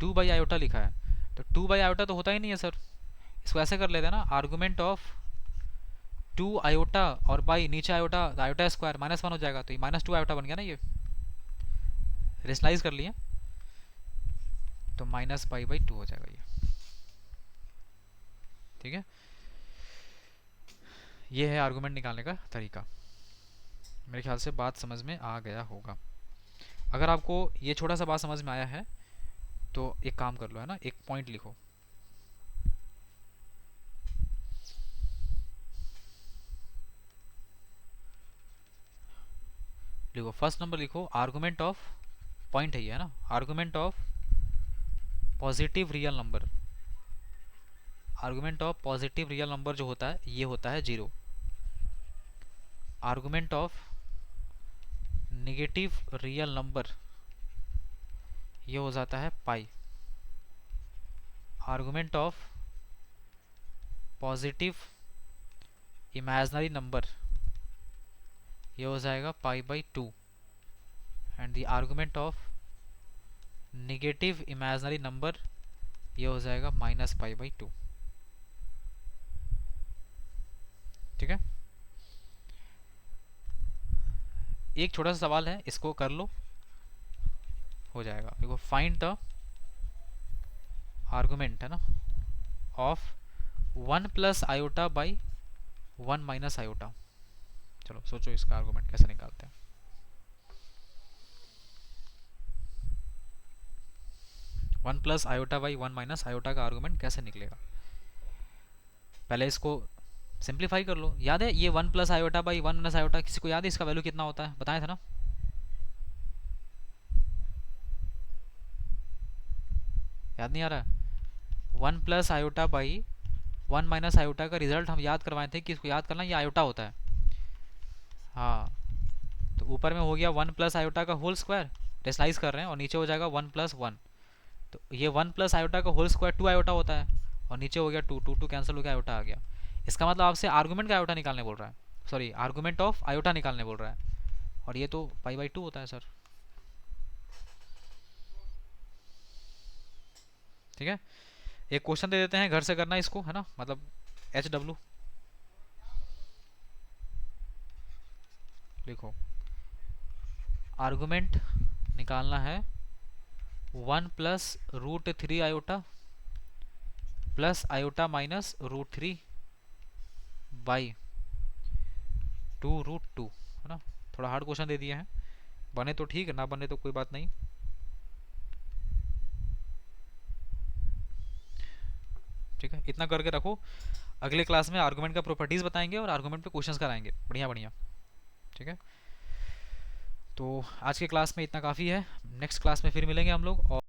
[SPEAKER 1] 2/i लिखा है, तो 2/i तो होता ही नहीं है सर, इसको ऐसे कर लेते हैं ना, आर्गुमेंट ऑफ 2i और बाई नीचे आयोटा, आयोटा स्क्वायर -1 हो जाएगा, तो ये -2i बन गया ना, ये रेशनलाइज कर लिए, तो -π/2 हो जाएगा ये। ठीक है, ये है आर्गुमेंट निकालने का तरीका। मेरे ख्याल से बात समझ में आ गया होगा। अगर आपको ये छोटा सा बात समझ में आया है तो एक काम कर लो, है ना, एक पॉइंट लिखो, लिखो फर्स्ट नंबर लिखो, आर्गुमेंट ऑफ, पॉइंट है ये, है ना, argument of positive real number. Argument of positive real number जो होता है ये होता है 0। Argument of negative real number ये हो जाता है pi. Argument of positive imaginary number ये हो जाएगा π/2, and the argument of negative imaginary number ये हो जाएगा -π/2। ठीक है, एक छोटा सा सवाल है, इसको कर लो, हो जाएगा। देखो, फाइंड द आर्गुमेंट, है ना, ऑफ 1 + i/1 - i। चलो सोचो इसका आर्गुमेंट कैसे निकालते हैं। 1 + i/1 - i का आर्गुमेंट कैसे निकलेगा, पहले इसको सिंप्लीफाई कर लो। याद है ये 1 + i/1 - i, किसी को याद है इसका वैल्यू कितना होता है, बताया था ना, याद नहीं आ रहा है, 1 + i/1 - i का रिजल्ट हम याद करवाए थे, कि इसको याद करना, ये आयोटा होता है। हाँ, तो ऊपर में हो गया 1 + i का होल स्क्वायर, रेशनलाइज कर रहे हैं, और नीचे हो जाएगा 1 + 1, तो ये 1 + i का होल स्क्वायर 2i होता है, और नीचे हो गया 2, 2 2 कैंसिल हो गया, आयोटा आ गया। इसका मतलब आपसे आर्गुमेंट का आयोटा निकालने बोल रहा है, सॉरी आर्गुमेंट ऑफ आयोटा निकालने बोल रहा है, और ये तो π/2 होता है सर। ठीक है, एक क्वेश्चन दे देते हैं, घर से करना इसको, है ना, मतलब HW लिखो, आर्गुमेंट निकालना है 1 + √3i प्लस आयोटा -√3 बाई 2√2, है ना, थोड़ा हार्ड क्वेश्चन दे दिए हैं, बने तो ठीक है, ना बने तो कोई बात नहीं। ठीक है, इतना करके रखो, अगले क्लास में आर्गुमेंट का प्रॉपर्टीज बताएंगे और आर्गुमेंट पे क्वेश्चंस कराएंगे, बढ़िया बढ़िया। ठीक है, तो आज के क्लास में इतना काफ़ी है, नेक्स्ट क्लास में फिर मिलेंगे हम लोग। और